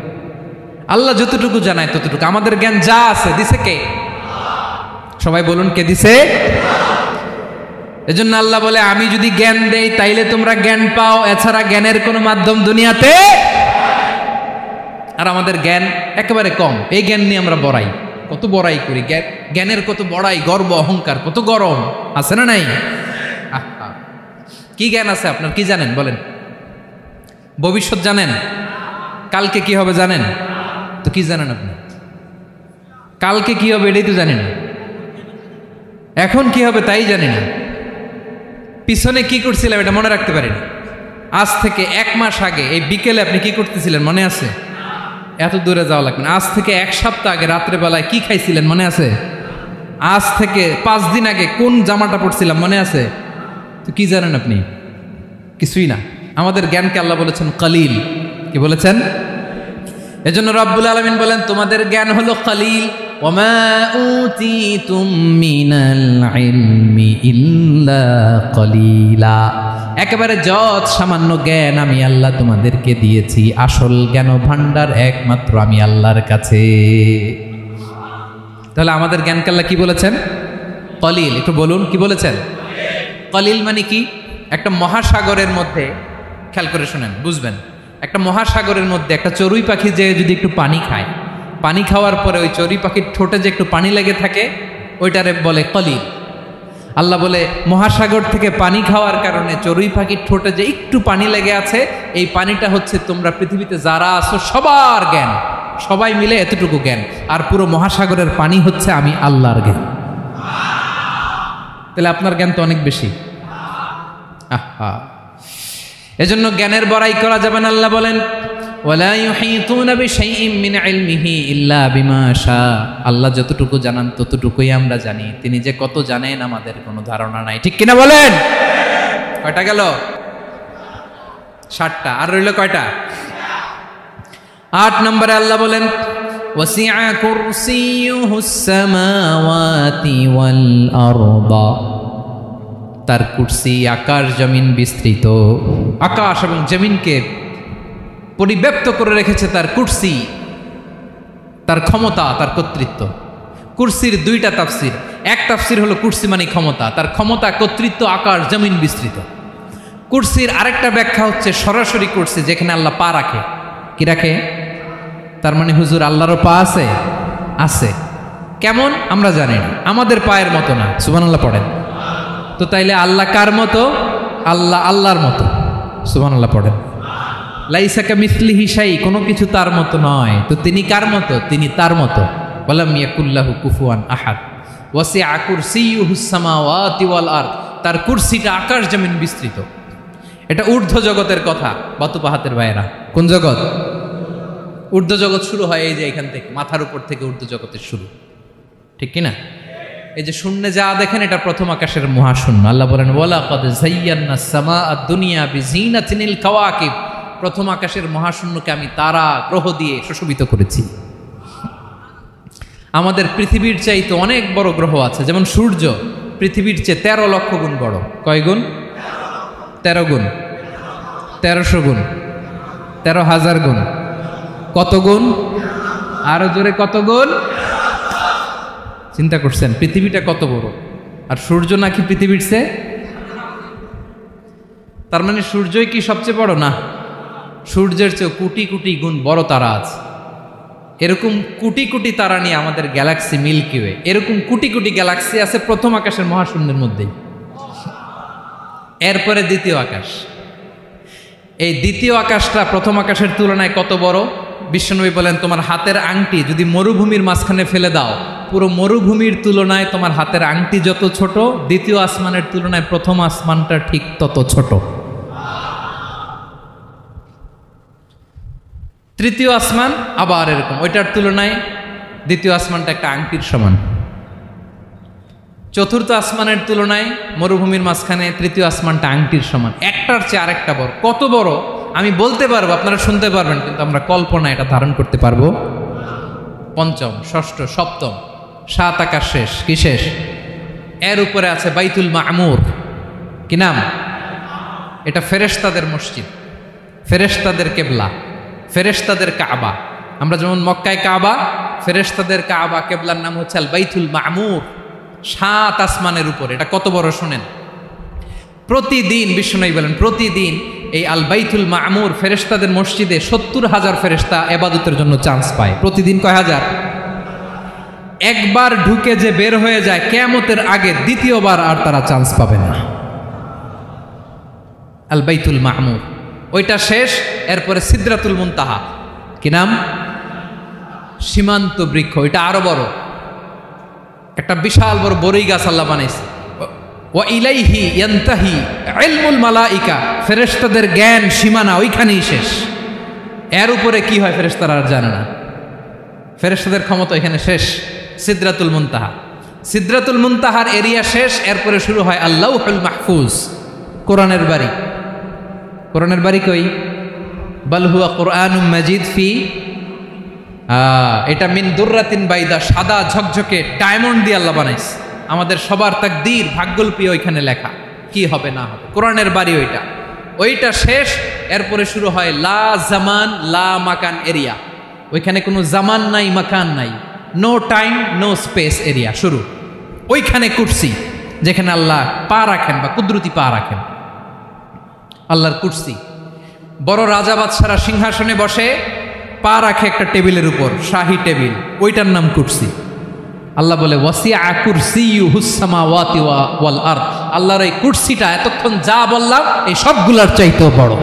আল্লাহ যতটুকু জানায় ততটুকু। আমাদের জ্ঞান যা আছে দিছে কে? সবাই বলুন, কে দিছে? এজন্য আল্লাহ বলে, আমি যদি জ্ঞান দেই তাইলে তোমরা জ্ঞান পাও, এছাড়া জ্ঞানের কোনো মাধ্যম দুনিয়াতে। আর আমাদের জ্ঞান একেবারে কম, এই জ্ঞান নিয়ে আমরা বড়াই, কত বড়াই করি, জ্ঞানের কত বড়াই, গর্ব অহংকার, কত গরম আছে না নাই? কি জ্ঞান আছে আপনার? কি জানেন বলেন? ভবিষ্যৎ জানেন? কালকে কি হবে জানেন? তো কি জানেন আপনি? কালকে কি হবে এটাই তো জানি না, এখন কি হবে তাই জানি না, পিছনে কি করছিলাম এটা মনে রাখতে পারি না। আজ থেকে 1 মাস আগে এই বিকেলে আপনি কি করতেছিলেন মনে আছে? এত দূরে যাওয়া লাগবে না। আজ থেকে 1 সপ্তাহ আগে রাত্রেবেলায় কি খাইছিলেন মনে আছে? আজ থেকে 5 দিন আগে কোন জামাটা পরছিলাম মনে আছে? তো কি জানেন আপনি? কিছুই না। আমাদের জ্ঞানকে আল্লাহ বলেছেন কালিল। কি বলেছেন? এজন্য রব্বুল আলামিন বলেন, তোমাদের জ্ঞান হলো কালিল। ওমা উতিতুম মিনাল ইলমি ইল্লা কালিলা, একেবারে যত সামান্য জ্ঞান আমি আল্লাহ তোমাদেরকে দিয়েছি, আসল জ্ঞান ভান্ডার একমাত্র আমি আল্লাহর কাছে। তাহলে আমাদের জ্ঞানকে আল্লাহ কি বলেছেন? কলিল। একটু বলুন কি বলেছেন? কলিল মানে কি? একটা মহাসাগরের মধ্যে, খেয়াল করে শুনেন বুঝবেন, একটা মহাসাগরের মধ্যে একটা চড়ুই পাখি যে যদি একটু পানি খায়, পানি খাওয়ার পরে ওই চড়ুই পাখির ঠোঁটে যে একটু পানি লেগে থাকে ওইটারে বলে কলিল। আল্লাহ বলে মহাসাগর থেকে পানি খাওয়ার কারণে চড়ুই পাখির ঠোঁটে যে একটু পানি লেগে আছে, এই পানিটা হচ্ছে তোমরা পৃথিবীতে যারা আছো সবার জ্ঞান, সবাই মিলে এতটুকু জ্ঞান, আর পুরো মহাসাগরের পানি হচ্ছে আমি আল্লাহর জ্ঞান। তাহলে আপনার জ্ঞান তো অনেক বেশি। আহা, এজন্য জ্ঞানের বড়াই করা যাবে না। আল্লাহ বলেন, ওয়ালা ইউহিতুনা বিশাইইম মিন ইলমিহি ইল্লা বিমা শা, আল্লাহ যতটুকু জানান ততটুকুই আমরা জানি, তিনি যে কত জানেন আমাদের কোনো ধারণা নাই। ঠিক কিনা বলেন? কয়টা গেল? 7টা। আর রইল কয়টা? 8 নম্বরে আল্লাহ বলেন, ওয়াসিআ কুরসিয়ুহুস সামাওয়াতি ওয়াল আরদা, তার কুরসি আকাশ জমিন বিস্তৃত। আকাশ এবং জমিনকে পরিব্যাপ্ত করে রেখেছে তার কুরসি, তার ক্ষমতা, তার কর্তৃত্ব। কুরসির দুইটা তাফসির। এক তাফসির হলো কুরসি মানে ক্ষমতা, তার ক্ষমতা, কর্তৃত্ব, আকাশ জমিন বিস্তৃত। কুরসির আরেকটা ব্যাখ্যা হচ্ছে সরাসরি কুরসি, যেখানে আল্লাহ পা রাখে। কি রাখে? তার মানে হুজুর আল্লাহরও পা আছে? আছে। কেমন আমরা জানি না, আমাদের পায়ের মতো না। সুবহানাল্লাহ পড়েন তো। তাইলে আল্লাহ কার মতো? আল্লাহ আল্লাহর মতো। সুবহানাল্লাহ পড়েন। লাইসা কামিসলিহি শাই, কোনো কিছু তার মতো নয়। তো তিনি কার মতো? তিনি তার মতো। ওয়ালাম ইয়াকুল্লাহু কুফুয়ান আহাদ। ওয়াসিআ কুরসিয়ুহুস সামাওয়াতি ওয়াল আরদ, তার কুরসিটা আকাশ জমিন বিস্তৃত। এটা ঊর্ধ্ব জগতের কথা বাতুপাহাতের ভাইয়েরা। কোন জগৎ? ঊর্ধ্ব জগৎ শুরু হয় এই যে এখান থেকে, মাথার উপর থেকে ঊর্ধ্ব জগতের শুরু, ঠিক কিনা? এই যে শূন্যে যা দেখেন এটা প্রথম আকাশের মহাশূন্য। আল্লাহ বলেন ওয়ালাকাদ যায়্যানাস সামাআদ দুনিয়া বিজিনাতিল কাওয়াকিব, প্রথম আকাশের মহাশূন্যকে আমি তারা গ্রহ দিয়ে সুশোভিত করেছি। আমাদের পৃথিবীর চাইতে অনেক বড় গ্রহ আছে, যেমন সূর্য পৃথিবীর চেয়ে 13 লক্ষ গুণ বড়। কয় গুণ? 13 গুণ, 1300 গুণ, 13,000 গুণ। কত গুণ? আরো জোরে কত গুণ? চিন্তা করছেন পৃথিবীটা কত বড়, আর সূর্য নাকি পৃথিবীর চেয়ে? তার মানে সূর্যই কি সবচেয়ে বড়? না, সূর্যের চেয়ে কোটি কোটি গুণ বড় তারা আছে। এরকম কোটি কোটি তারা নিয়ে আমাদের গ্যালাক্সি মিল্কি ওয়ে, এরকম কোটি কোটি গ্যালাক্সি আছে প্রথম আকাশের মহাশূন্যের মধ্যেই। এরপরে দ্বিতীয় আকাশ। এই দ্বিতীয় আকাশটা প্রথম আকাশের তুলনায় কত বড়? বিশ্বনবী বলেন তোমার হাতের আংটি যদি মরুভূমির মাঝখানে ফেলে দাও, পুরো মরুভূমির তুলনায় তোমার হাতের আংটি যত ছোট, দ্বিতীয় আসমানের তুলনায় প্রথম আসমানটা ঠিক তত ছোট। তৃতীয় আসমান আবার এরকম, ওইটার তুলনায় দ্বিতীয় আসমানটা একটা আংটির সমান। চতুর্থ আসমানের তুলনায় মরুভূমির মাঝখানে তৃতীয় আসমানটা আংটির সমান। একটার চেয়ে আরেকটা বড়। কত বড় আমি বলতে পারবো, আপনারা শুনতে পারবেন, কিন্তু আমরা কল্পনা এটা ধারণ করতে পারবো। পঞ্চম, ষষ্ঠ, সপ্তম, 7 আকাশ শেষ। কি শেষ? এর উপরে আছে বাইতুল মামুর। কি নাম? এটা ফেরেশতাদের মসজিদ, ফেরেশতাদের কেবলা, ফেরেশতাদের কাবা। আমরা যেমন মক্কায় কাবা, ফেরেশতাদের কাবা কেবলার নাম হচ্ছে আল বাইতুল মামুর। 7 আসমানের উপরে। এটা কত বড় শোনেন। প্রতিদিন বিশ্বনবী বলেন প্রতিদিন এই আল বাইতুল মামুর ফেরেশতাদের মসজিদে 70,000 ফেরেশতা ইবাদতের জন্য চান্স পায়। প্রতিদিন কয় হাজার? একবার ঢুকে যে বের হয়ে যায় কিয়ামতের আগে দ্বিতীয়বার আর তারা চান্স পাবে না। আল বাইতুল মামুর ওইটা শেষ। এরপরে সিদরাতুল মুনতাহা। কি নাম? সীমান্ত বৃক্ষ। ওইটা আরো বড়, একটা বিশাল বড় বড়ই গাছ আল্লাহ বানাইছে। ওয়া ইলাইহি ইয়ানতাহি ইলমুল মালাইকা, ফেরেশতাদের জ্ঞান সীমানা ওইখানেই শেষ। এর উপরে কি হয় ফেরেশতারা আর জানে না। ফেরেশতাদের ক্ষমতা এখানে শেষ। সিদরাতুল মুনতাহা, সিদরাতুল মুনতাহার এরিয়া শেষ। এরপরে শুরু হয় আল্লাহুল মাহফুজ, কোরআনের বাড়ি। কোরআনের বাড়ি কই? বাল হুয়া কুরআনুম মাজিদ ফি, এটা মিন দুররাতিন বাইদা, সাদা ঝকঝকে ডায়মন্ড দিয়ে আল্লাহ বানাইছে। আমাদের সবার তাকদীর ভাগ্যলিপি ওইখানে লেখা, কি হবে না হবে। কোরআনের বাড়ি ওইটা, ওইটা শেষ। এরপরে শুরু হয় লা জামান লা মাকান এরিয়া। ওইখানে কোনো জামান নাই, মাকান নাই, no time no space area শুরু। ওইখানে কুরসি, যেখানে আল্লাহ পা রাখেন বা কুদরতি পা রাখেন। আল্লাহর কুরসি। বড় রাজা বাদশারা সিংহাসনে বসে পা রাখে একটা টেবিলের উপর, শাহী টেবিল, ওইটার নাম কুরসি। আল্লাহ বলে ওয়াসিআ কুরসিয়ুহুস সামাওয়াতি ওয়াল আরদ। আল্লাহর এই কুরসিটা এতক্ষণ যা বললাম এই সবগুলোর চাইতেও বড়।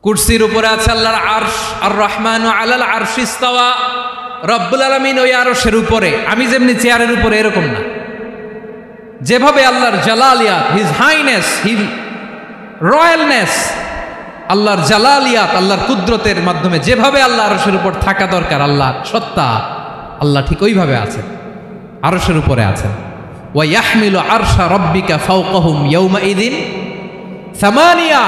কুরসির উপরে আছে আল্লাহর আরশ। আর রহমানু আলাল আরশি ইস্তাওয়া। রব্বুল আলামিন ওই আরশের উপরে। আমি যেমনি চেয়ারের উপরে এরকম না। যেভাবে আল্লাহর জালালিয়াত, হিজ হাইনেস, হিজ রয়্যালনেস, আল্লাহর জালালিয়াত, আল্লাহর কুদরতের মাধ্যমে যেভাবে আল্লাহ আরশের উপর থাকা দরকার, আল্লাহর সত্তা, আল্লাহ ঠিক ওইভাবে আছেন, আরশের উপরে আছেন। ওয়া ইয়াহমিলু আরশা রাব্বিকা ফাওকাহুম ইয়াওমাইদিন সামানিয়া।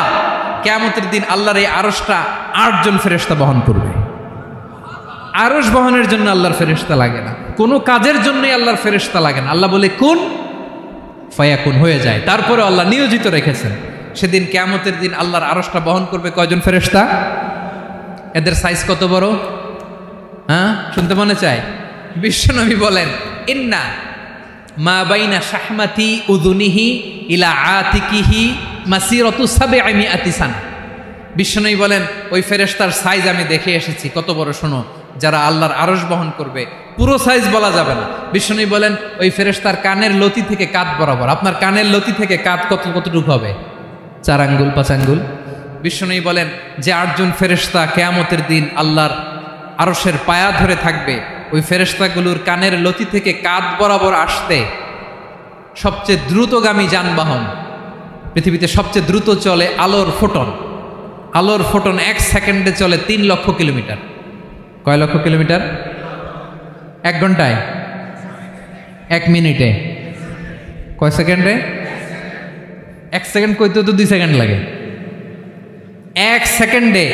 কিয়ামতের দিন আল্লাহর এই আরশটা 8 জন ফেরেশতা বহন করবে। আরশ বহনের জন্য আল্লাহর ফেরেশতা লাগে না, কোনো কাজের জন্যই আল্লাহর ফেরেশতা লাগে না। আল্লাহ বলে কুন ফায়াকুন, হয়ে যায়। তারপরে আল্লাহ নিয়োজিত রেখেছেন। সেদিন কিয়ামতের দিন আল্লাহর আরশটা বহন করবে কয়জন ফেরেশতা? এদের সাইজ কত বড়? হ্যাঁ, শুনতে মনে চায়? বিশ্বনবী বলেন ইন্না মা বাইনা শাহমাতি উযুনিহি ইলা আতিকিহি মাসিরাতু 700 সানা। বিশ্বনবী বলেন ওই ফেরেশতার সাইজ আমি দেখে এসেছি কত বড়, শোনো, যারা আল্লাহর আরশ বহন করবে পুরো সাইজ বলা যাবে না। বিশ্বনবী বলেন ওই ফেরেশতার কানের লতি থেকে কাঁধ বরাবর। আপনার কানের লতি থেকে কাঁধ কতটুকু হবে? 4 আঙ্গুল 5 আঙ্গুল। বিশ্বনবী বলেন যে 8 জন ফেরেশতা কিয়ামতের দিন আল্লাহর আরশের পায়া ধরে থাকবে, ওই ফেরেশতাগুলোর কানের লতি থেকে কাঁধ বরাবর আসতে সবচেয়ে দ্রুতগামী যানবাহন, পৃথিবীতে সবচেয়ে দ্রুত চলে আলোর ফোটন। আলোর ফোটন 1 সেকেন্ডে চলে 3 লক্ষ কিলোমিটার। কয় লক্ষ কিলোমিটার? 1 ঘন্টায়? 1 মিনিটে? কয় সেকেন্ডে? 1 সেকেন্ড কইতে তো 2 সেকেন্ড লাগে। 1 সেকেন্ডে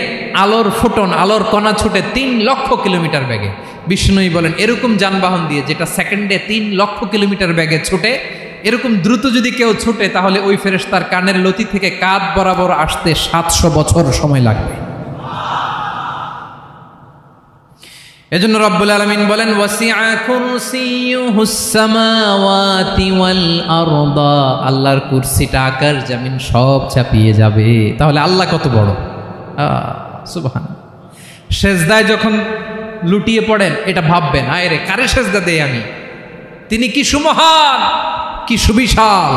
আলোর ফোটন, আলোর কণা ছুটে 3 লক্ষ কিলোমিটার বেগে। বিষ্ণুই বলেন এরকম যানবাহন দিয়ে যেটা সেকেন্ডে 3 লক্ষ কিলোমিটার বেগে ছুটে, এরকম দ্রুত যদি কেউ ছুটে তাহলে ওই ফেরেশতার কানের লতি থেকে কাঁধ বরাবর আসতে 700 বছর সময় লাগবে। এজন্য রব্বুল আলামিন বলেন ওয়াসিআ কুরসিয়ুহুস সামাওয়াতি ওয়াল আরদা, আল্লাহর কুরসিটা আকাশ জমিন সব চাপিয়ে যাবে। তাহলে আল্লাহ কত বড়! সুবহানাল্লাহ। সেজদায় যখন লুটিয়ে পড়েন এটা ভাববেন, আয় রে কারে সেজদা দেই আমি, তিনি কি সুমহান, কি সুবিশাল,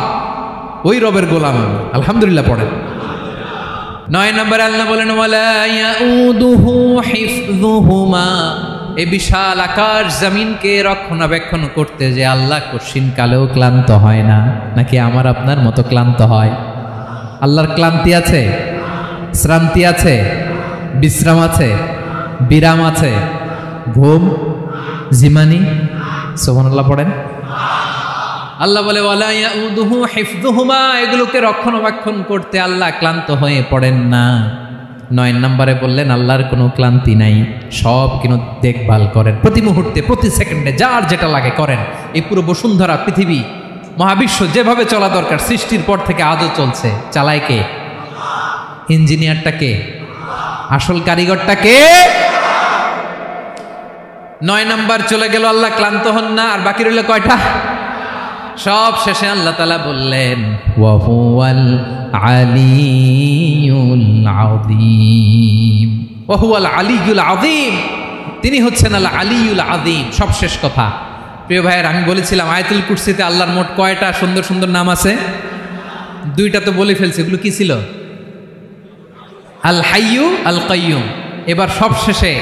ওই রবের গোলাম আমি। আলহামদুলিল্লাহ পড়েন। 9 নম্বরে আল্লাহ বলেন ওয়ালা ইয়াউদুহু হিফযুহুমা, এই বিশাল আকাশ জমিনকে রক্ষণাবেক্ষণ করতে যে আল্লাহ কঠিন কালেও ক্লান্ত হয় না। নাকি আমার আপনার মতো ক্লান্ত হয়? আল্লাহর ক্লান্তি আছে? শ্রান্তি আছে? বিশ্রাম আছে? বিরাম আছে? ঘুম জিমানি? সুবহানাল্লাহ পড়েন। আল্লাহ বলে ওয়ালা ইয়াউদুহু হিফযুহুমা, এগুলোকে রক্ষণাবেক্ষণ করতে আল্লাহ ক্লান্ত হয়ে পড়েন না। 9 নম্বরে বললেন আল্লাহর কোনো ক্লান্তি নাই, সব কিন্তু দেখভাল করেন, প্রতি মুহূর্তে প্রতি সেকেন্ডে যার যেটা লাগে করেন। এই পুরো বসুন্ধরা পৃথিবী মহাবিশ্ব যেভাবে চলা দরকার সৃষ্টির পর থেকে আজও চলছে। চালায় কে? ইঞ্জিনিয়ারটা কে? আসল কারিগরটা কে? 9 নম্বর চলে গেল, আল্লাহ ক্লান্ত হন না। আর বাকি রইল কয়টা? সব শেষে আল্লাহ তাআলা বললেন ওয়া হুয়াল আলিয়ুল আযীম, ওয়া হুয়াল আলিয়ুল আযীম, তিনি হচ্ছেন আল আলিয়ুল আযীম। সব শেষ কথা। প্রিয় ভাইয়ের, আমি বলেছিলাম আয়াতুল কুরসিতে আল্লাহর মোট কয়টা সুন্দর সুন্দর নাম আছে? 2টা তো বলে ফেলছি। এগুলো কি ছিল? আল হাইয়ু আল কাইয়ুম। এবার সব শেষে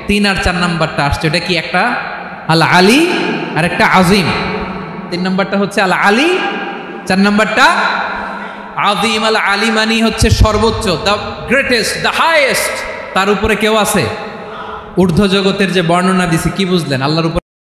3 আর 4 নাম্বারটা আসছে। এটা কি? একটা আল আলী আর একটা আযীম। 3 নাম্বারটা হচ্ছে আল আলী, 4 নাম্বারটা আযীম। আল আলী মানে হচ্ছে সর্বোচ্চ, দ্য গ্রেটেস্ট, দ্য হাইয়েস্ট। তার উপরে কেউ আছে? ঊর্ধ্ব জগতের যে বর্ণনা দিছি কি বুঝলেন? আল্লাহর উপরে